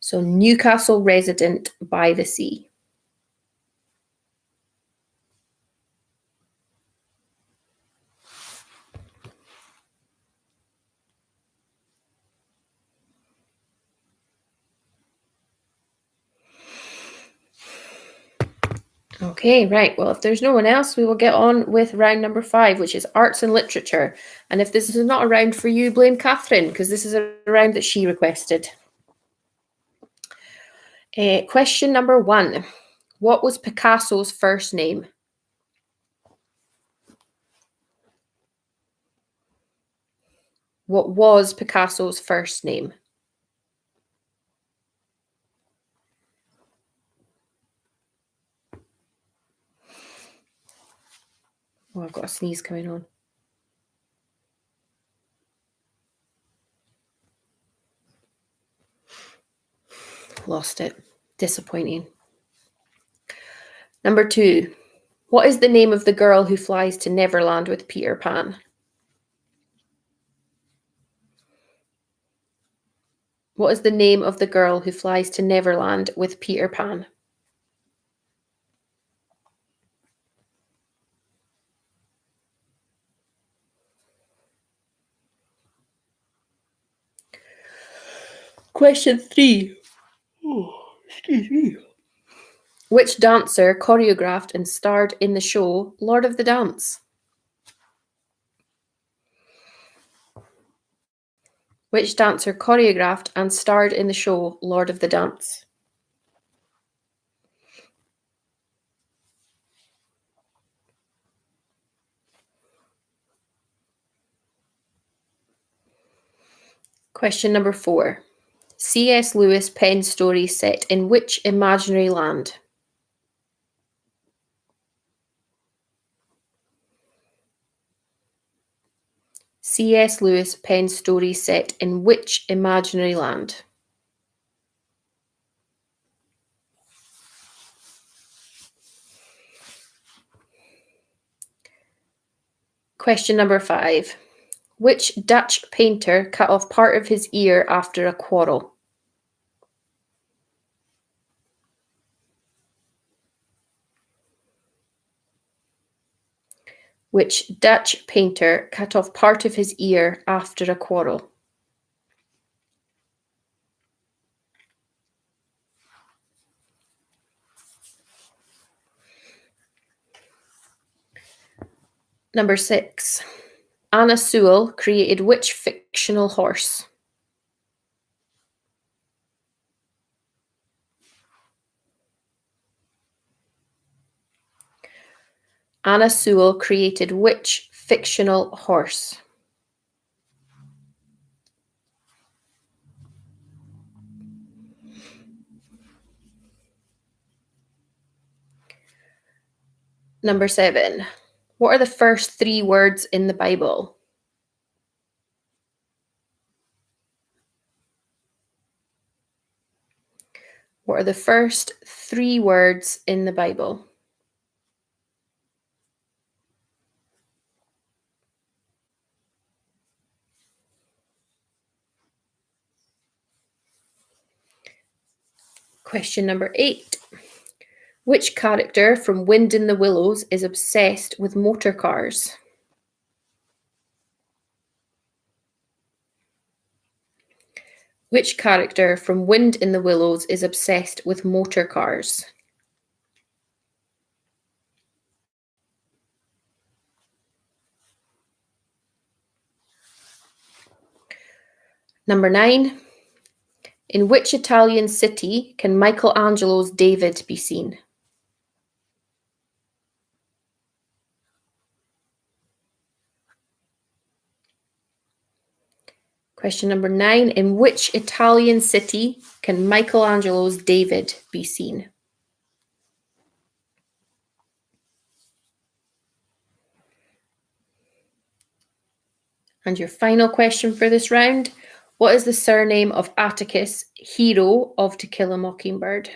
So Newcastle Resident by the Sea. Okay, right. Well, if there's no one else, we will get on with round number 5, which is arts and literature. And if this is not a round for you, blame Catherine, because this is a round that she requested. Question number 1. What was Picasso's first name? What was Picasso's first name? Oh, I've got a sneeze coming on. Lost it. Disappointing. Number 2. What is the name of the girl who flies to Neverland with Peter Pan? What is the name of the girl who flies to Neverland with Peter Pan? Question 3. Oh, excuse me. Which dancer choreographed and starred in the show Lord of the Dance? Which dancer choreographed and starred in the show Lord of the Dance? Question number 4. C.S. Lewis penned stories set in which imaginary land? C.S. Lewis penned stories set in which imaginary land? Question number 5. Which Dutch painter cut off part of his ear after a quarrel? Which Dutch painter cut off part of his ear after a quarrel? Number 6. Anna Sewell created which fictional horse? Anna Sewell created which fictional horse? Number 7. What are the first 3 words in the Bible? What are the first 3 words in the Bible? Question number 8. Which character from Wind in the Willows is obsessed with motor cars? Which character from Wind in the Willows is obsessed with motor cars? Number 9. In which Italian city can Michelangelo's David be seen? Question number 9. In which Italian city can Michelangelo's David be seen? And your final question for this round. What is the surname of Atticus, hero of To Kill a Mockingbird?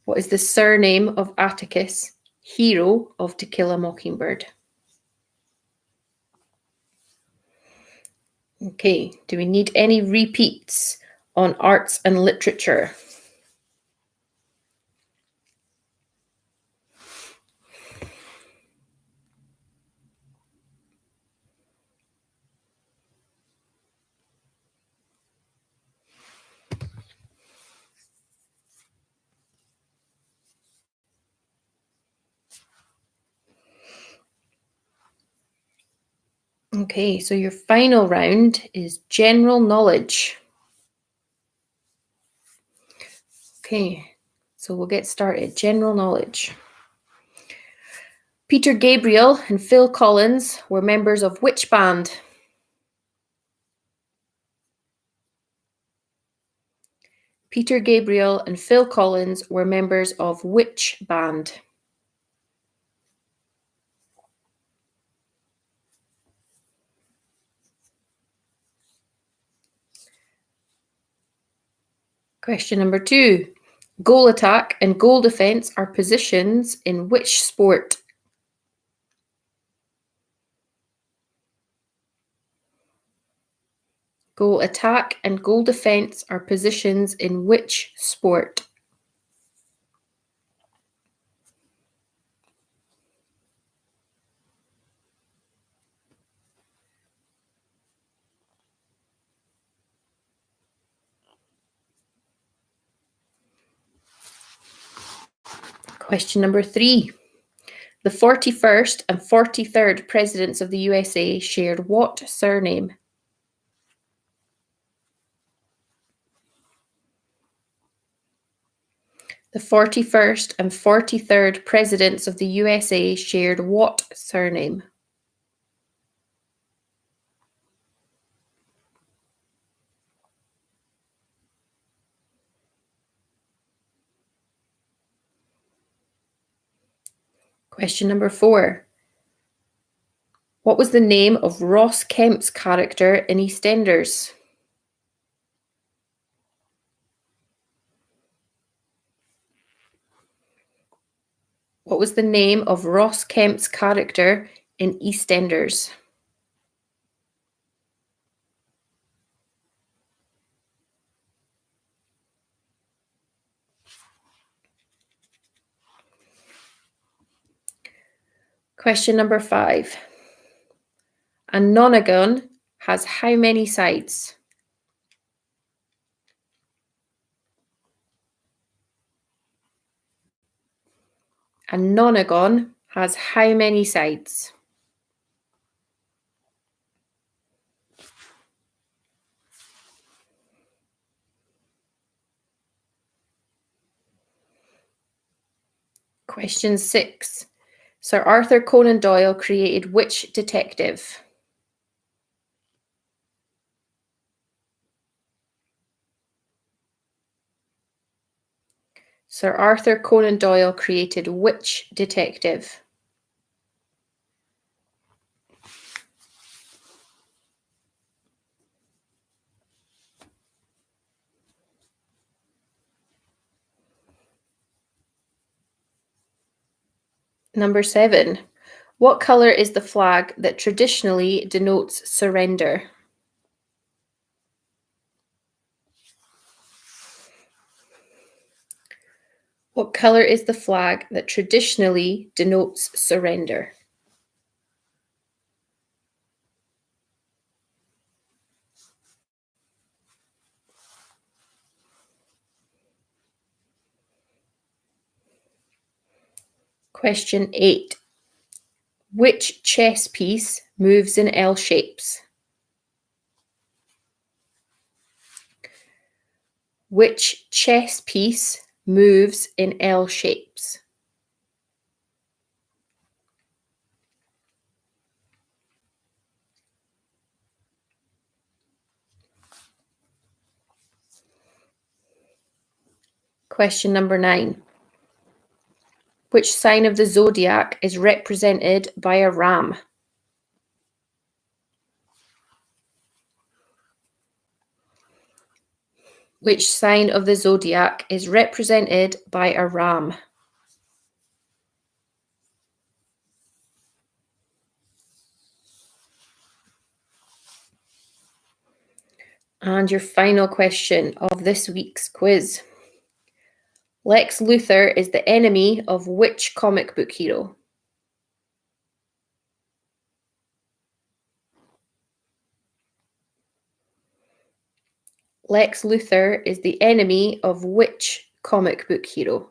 What is the surname of Atticus, hero of To Kill a Mockingbird? Okay, do we need any repeats on arts and literature? Okay, so your final round is general knowledge. Okay, so we'll get started. General knowledge. Peter Gabriel and Phil Collins were members of which band? Peter Gabriel and Phil Collins were members of which band? Question number 2. Goal attack and goal defense are positions in which sport? Goal attack and goal defense are positions in which sport? Question number 3. The 41st and 43rd presidents of the USA shared what surname? The 41st and 43rd presidents of the USA shared what surname? Question number 4. What was the name of Ross Kemp's character in EastEnders? What was the name of Ross Kemp's character in EastEnders? Question number 5. A nonagon has how many sides? A nonagon has how many sides? Question 6. Sir Arthur Conan Doyle created which detective? Sir Arthur Conan Doyle created which detective? Number 7. What colour is the flag that traditionally denotes surrender? What colour is the flag that traditionally denotes surrender? Question 8. Which chess piece moves in L shapes? Which chess piece moves in L shapes? Question number 9. Which sign of the zodiac is represented by a ram? Which sign of the zodiac is represented by a ram? And your final question of this week's quiz. Lex Luthor is the enemy of which comic book hero? Lex Luthor is the enemy of which comic book hero?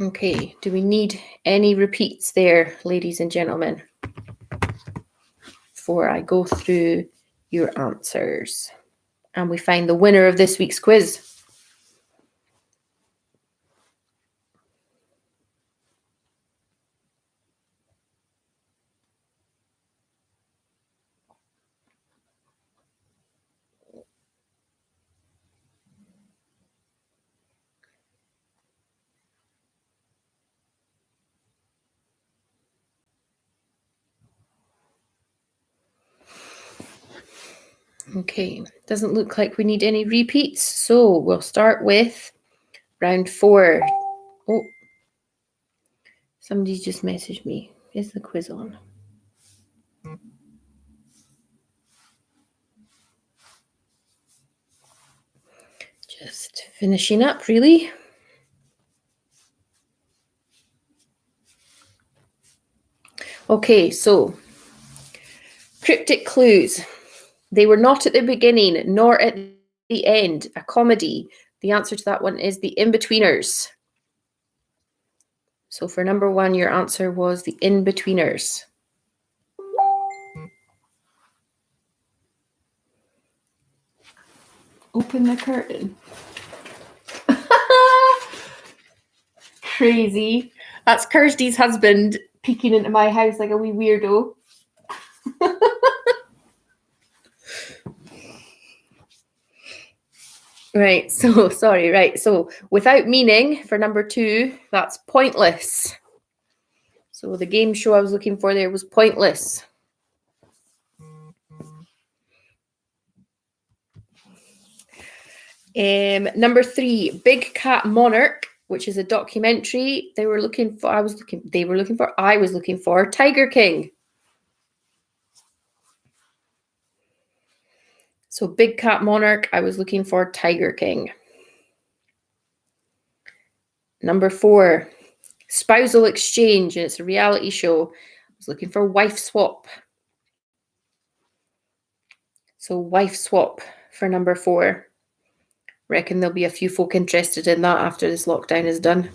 Okay, do we need any repeats there, ladies and gentlemen, before I go through your answers and we find the winner of this week's quiz? Okay, doesn't look like we need any repeats, so we'll start with round 4. Oh, somebody just messaged me. Is the quiz on? Finishing up, really. Okay, so cryptic clues. They were not at the beginning nor at the end. A comedy. The answer to that one is The Inbetweeners. So for number 1, your answer was The Inbetweeners. Open the curtain. Crazy. That's Kirsty's husband peeking into my house like a wee weirdo. Right, so without meaning for number 2, that's pointless. So the game show I was looking for there was pointless. Number 3, Big Cat Monarch, which is a documentary. I was looking for Tiger King. So Big Cat Monarch, I was looking for Tiger King. Number 4, Spousal Exchange, and it's a reality show. I was looking for Wife Swap. So Wife Swap for number 4. Reckon there'll be a few folk interested in that after this lockdown is done.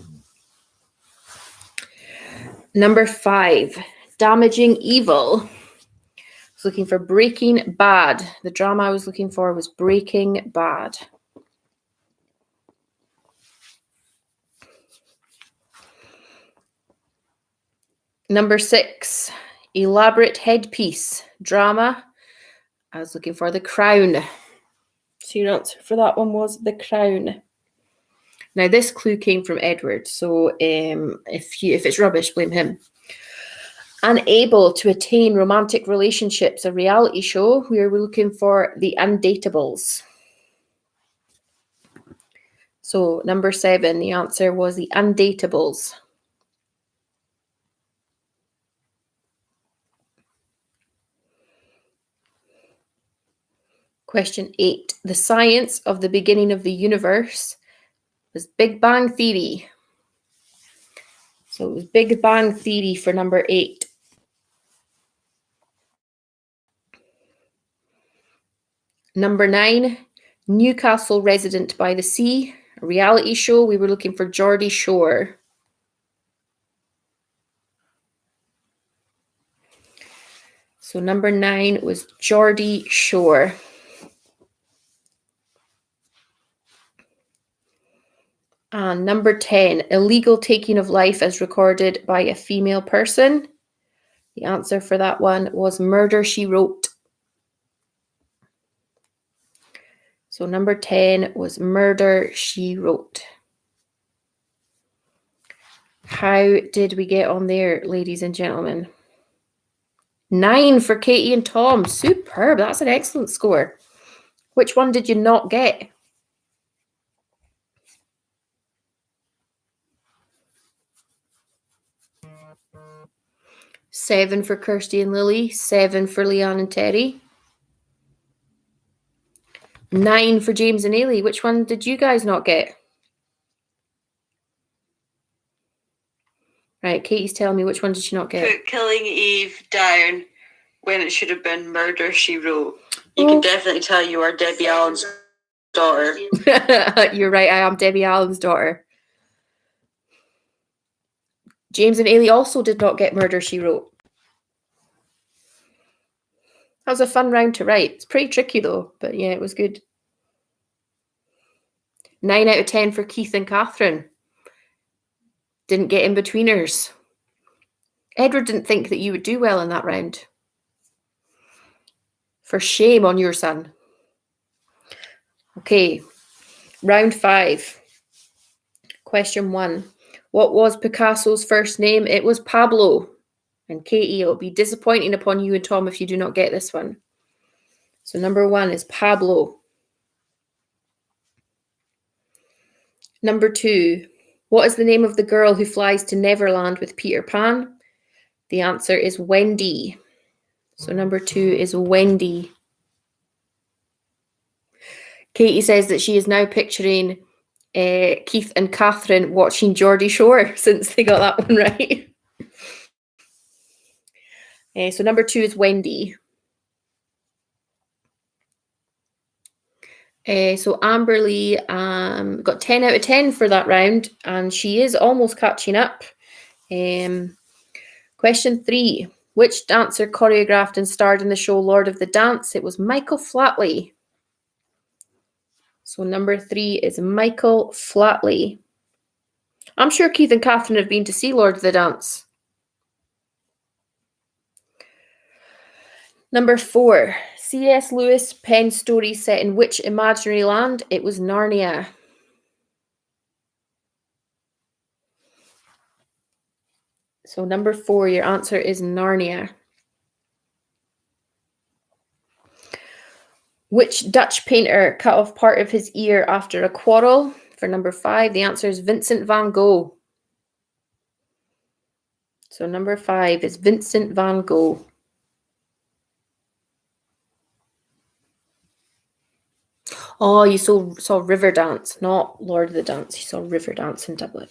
Number 5, Damaging Evil. I was looking for Breaking Bad. The drama I was looking for was Breaking Bad. Number 6, Elaborate Headpiece. Drama. I was looking for The Crown. So your answer for that one was The Crown. Now this clue came from Edward, so if it's rubbish, blame him. Unable to attain romantic relationships, a reality show where we're looking for The Undateables. So number 7, the answer was The Undateables. Question 8, the science of the beginning of the universe was Big Bang Theory. So it was Big Bang Theory for number 8. Number 9, Newcastle Resident by the Sea, a reality show. We were looking for Geordie Shore. So number 9 was Geordie Shore. And number 10, illegal taking of life as recorded by a female person. The answer for that one was Murder, She Wrote. So number 10 was Murder, She Wrote. How did we get on there, ladies and gentlemen? 9 for Katie and Tom. Superb. That's an excellent score. Which one did you not get? Seven for Kirsty and Lily. 7 for Leanne and Terry. 9 for James and Ailey. Which one did you guys not get? Right, Katie's telling me which one did she not get? Put Killing Eve down when it should have been Murder, She Wrote. You can definitely tell you are Debbie Allen's daughter. You're right, I am Debbie Allen's daughter. James and Ailey also did not get Murder, She Wrote. That was a fun round to write. It's pretty tricky though, but yeah, it was good. 9 out of 10 for Keith and Catherine. Didn't get Inbetweeners. Edward didn't think that you would do well in that round. For shame on your son. Okay, round 5. Question 1. What was Picasso's first name? It was Pablo. And Katie, it'll be disappointing upon you and Tom if you do not get this one. So number 1 is Pablo. Number 2. What is the name of the girl who flies to Neverland with Peter Pan? The answer is Wendy. So number 2 is Wendy. Katie says that she is now picturing Keith and Catherine watching Geordie Shore, since they got that one right. So number 2 is Wendy. So Amberly got 10 out of 10 for that round, and she is almost catching up. Question 3. Which dancer choreographed and starred in the show Lord of the Dance? It was Michael Flatley. So number 3 is Michael Flatley. I'm sure Keith and Catherine have been to see Lord of the Dance. Number 4. C.S. Lewis penned stories set in which imaginary land? It was Narnia. So number 4, your answer is Narnia. Which Dutch painter cut off part of his ear after a quarrel? For number 5, the answer is Vincent van Gogh. So number 5 is Vincent van Gogh. Oh, you saw Riverdance, not Lord of the Dance. You saw Riverdance in Dublin.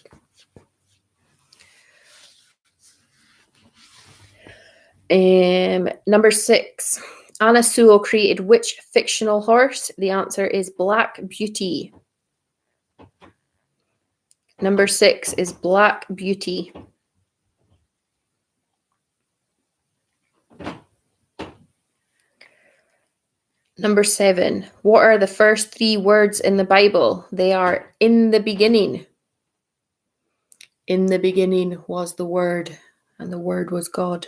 Number 6. Anna Sewell created which fictional horse? The answer is Black Beauty. Number 6 is Black Beauty. Number 7. What are the first 3 words in the Bible? They are in the beginning. In the beginning was the Word, and the Word was God.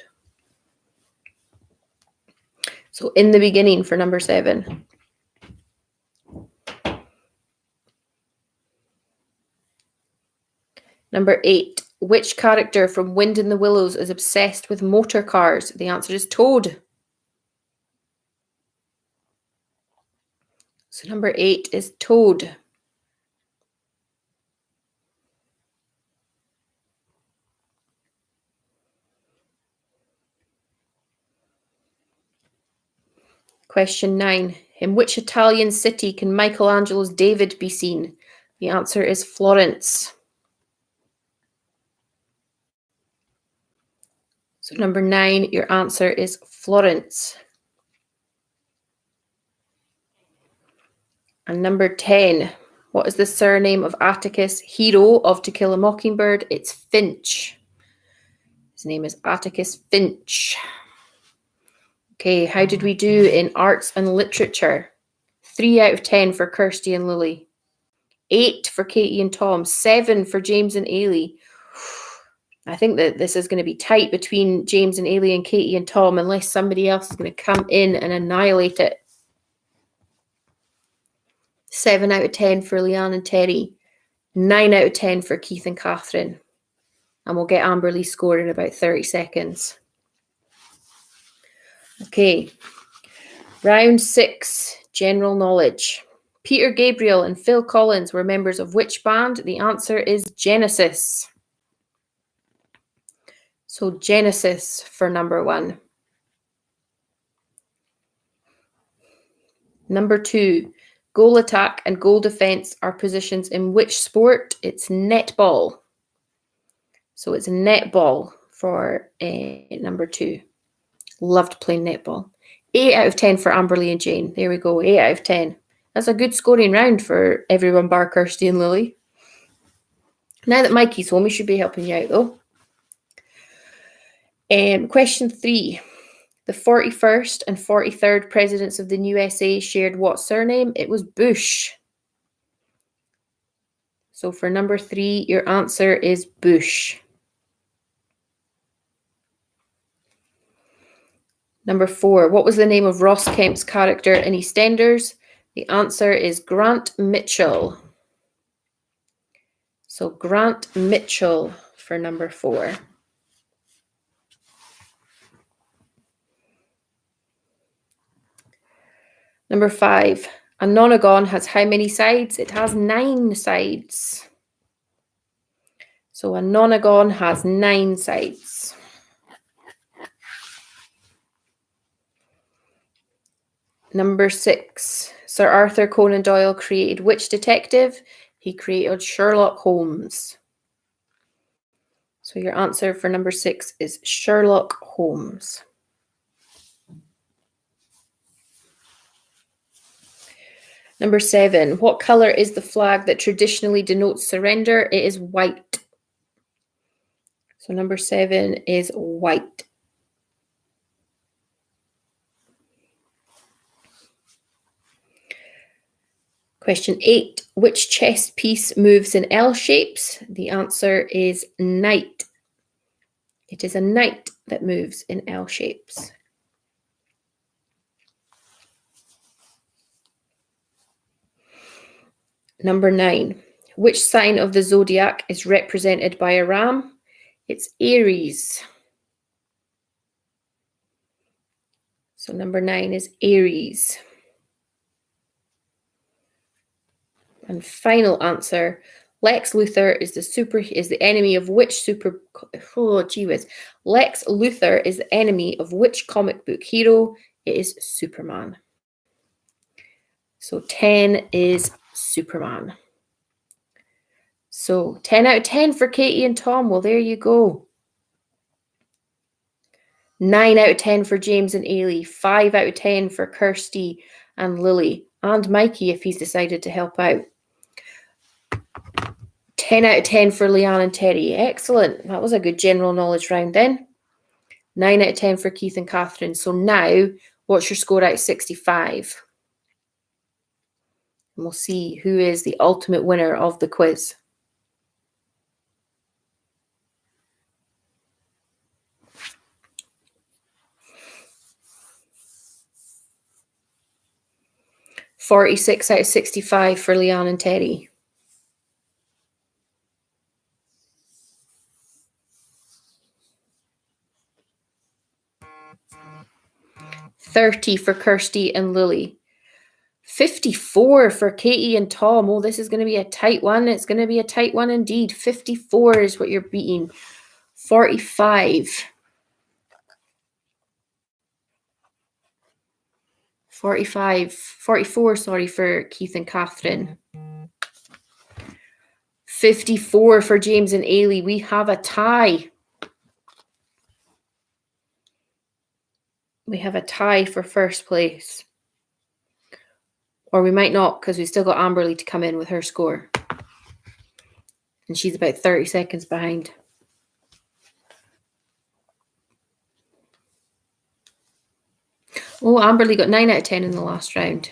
So in the beginning for number 7. Number 8. Which character from Wind in the Willows is obsessed with motor cars? The answer is Toad. So number 8 is Toad. Question 9. In which Italian city can Michelangelo's David be seen? The answer is Florence. So number 9, your answer is Florence. And number 10, what is the surname of Atticus, hero of To Kill a Mockingbird? It's Finch. His name is Atticus Finch. Okay, how did we do in arts and literature? 3 out of 10 for Kirsty and Lily. 8 for Katie and Tom. 7 for James and Ailey. I think that this is going to be tight between James and Ailey and Katie and Tom, unless somebody else is going to come in and annihilate it. 7 out of 10 for Leanne and Terry. 9 out of 10 for Keith and Catherine. And we'll get Amberly's score in about 30 seconds. Okay. Round 6, general knowledge. Peter Gabriel and Phil Collins were members of which band? The answer is Genesis. So Genesis for number 1. Number 2, goal attack and goal defense are positions in which sport? It's netball. So it's netball for number 2. Loved playing netball. 8 out of 10 for Amberly and Jane. There we go, 8 out of 10. That's a good scoring round for everyone bar Kirsty and Lily. Now that Mikey's home, he should be helping you out though. Question 3. The 41st and 43rd presidents of the USA shared what surname? It was Bush. So for number 3, your answer is Bush. Number 4, what was the name of Ross Kemp's character in EastEnders? The answer is Grant Mitchell. So Grant Mitchell for number 4. Number 5, a nonagon has how many sides? It has 9 sides. So a nonagon has 9 sides. Number 6, Sir Arthur Conan Doyle created which detective? He created Sherlock Holmes. So your answer for number 6 is Sherlock Holmes. Number 7, what colour is the flag that traditionally denotes surrender? It is white. So number 7 is white. Question 8, which chess piece moves in L shapes? The answer is knight. It is a knight that moves in L shapes. Number 9, which sign of the zodiac is represented by a ram? It's Aries. So number 9 is Aries. And final answer, Lex Luthor is the enemy of which Lex Luthor is the enemy of which comic book hero? It is Superman. So 10 is Superman. So 10 out of 10 for Katie and Tom. Well, there you go. 9 out of 10 for James and Ailey. 5 out of 10 for Kirsty and Lily. And Mikey if he's decided to help out. 10 out of 10 for Leanne and Terry. Excellent. That was a good general knowledge round then. 9 out of 10 for Keith and Catherine. So now, what's your score out of 65? And we'll see who is the ultimate winner of the quiz. $46 out of 65 for Leanne and Terry. $30 for Kirsty and Lily. 54 for Katie and Tom. Oh, this is going to be a tight one. It's going to be a tight one indeed. 54 is what you're beating. 45. 44, for Keith and Catherine. 54 for James and Ailey. We have a tie. We have a tie for first place. Or we might not, because we've still got Amberly to come in with her score. And she's about 30 seconds behind. Oh, Amberly got 9 out of 10 in the last round.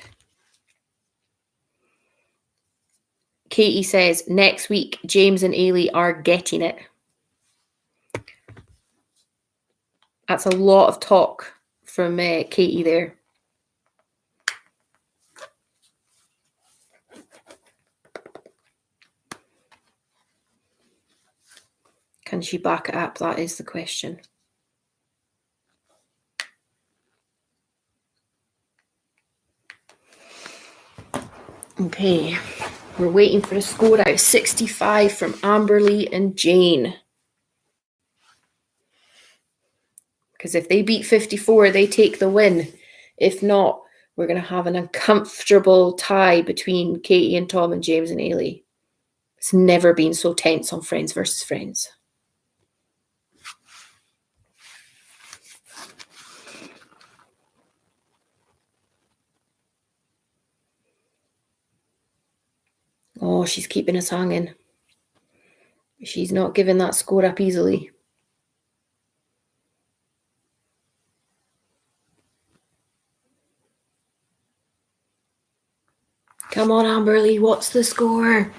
Katie says, next week, James and Ailey are getting it. That's a lot of talk from Katie there. Can she back it up? That is the question. Okay, we're waiting for a score out of 65 from Amberly and Jane. Because if they beat 54, they take the win. If not, we're going to have an uncomfortable tie between Katie and Tom and James and Ailey. It's never been so tense on Friends versus Friends. Oh, she's keeping us hanging. She's not giving that score up easily. Come on, Amberly, what's the score?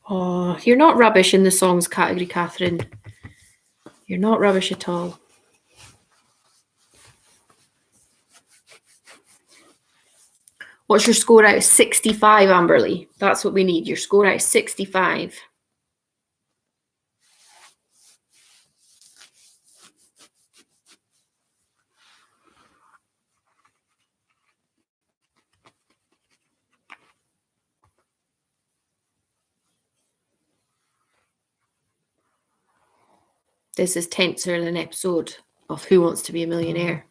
Oh, you're not rubbish in the songs category, Catherine. You're not rubbish at all. What's your score out of 65, Amberly? That's what we need. Your score out of 65. This is tenser than episode of Who Wants to Be a Millionaire.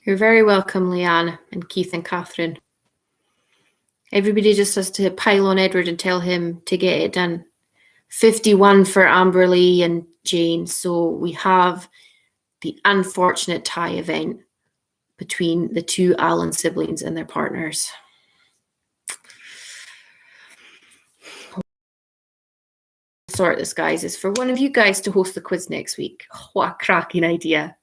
You're very welcome, Leanne and Keith and Catherine. Everybody just has to pile on Edward and tell him to get it done. 51 for Amberley and Jane. So we have the unfortunate tie event between the two Allen siblings and their partners. Sort this, guys, is for one of you guys to host the quiz next week. What a cracking idea.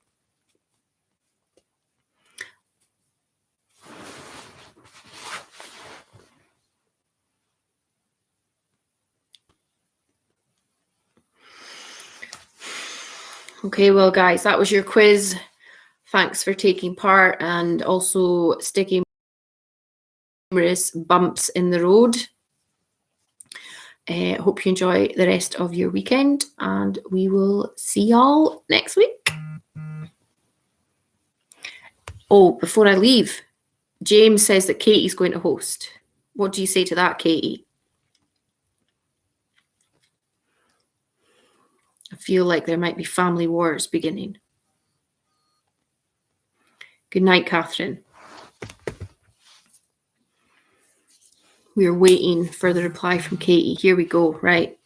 Okay, well, guys, that was your quiz. Thanks for taking part and also sticking numerous bumps in the road. Hope you enjoy the rest of your weekend, and we will see y'all next week. Oh, before I leave, James says that Katie's going to host. What do you say to that, Katie? I feel like there might be family wars beginning. Good night, Catherine. We're waiting for the reply from Katie. Here we go. Right.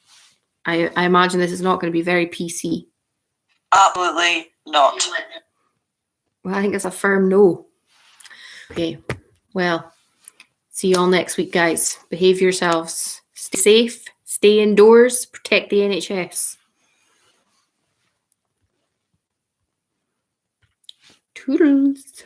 I imagine this is not going to be very PC. Absolutely not. Well, I think it's a firm no. Okay. Well, see you all next week, guys. Behave yourselves. Stay safe. Stay indoors. Protect the NHS. Toodles.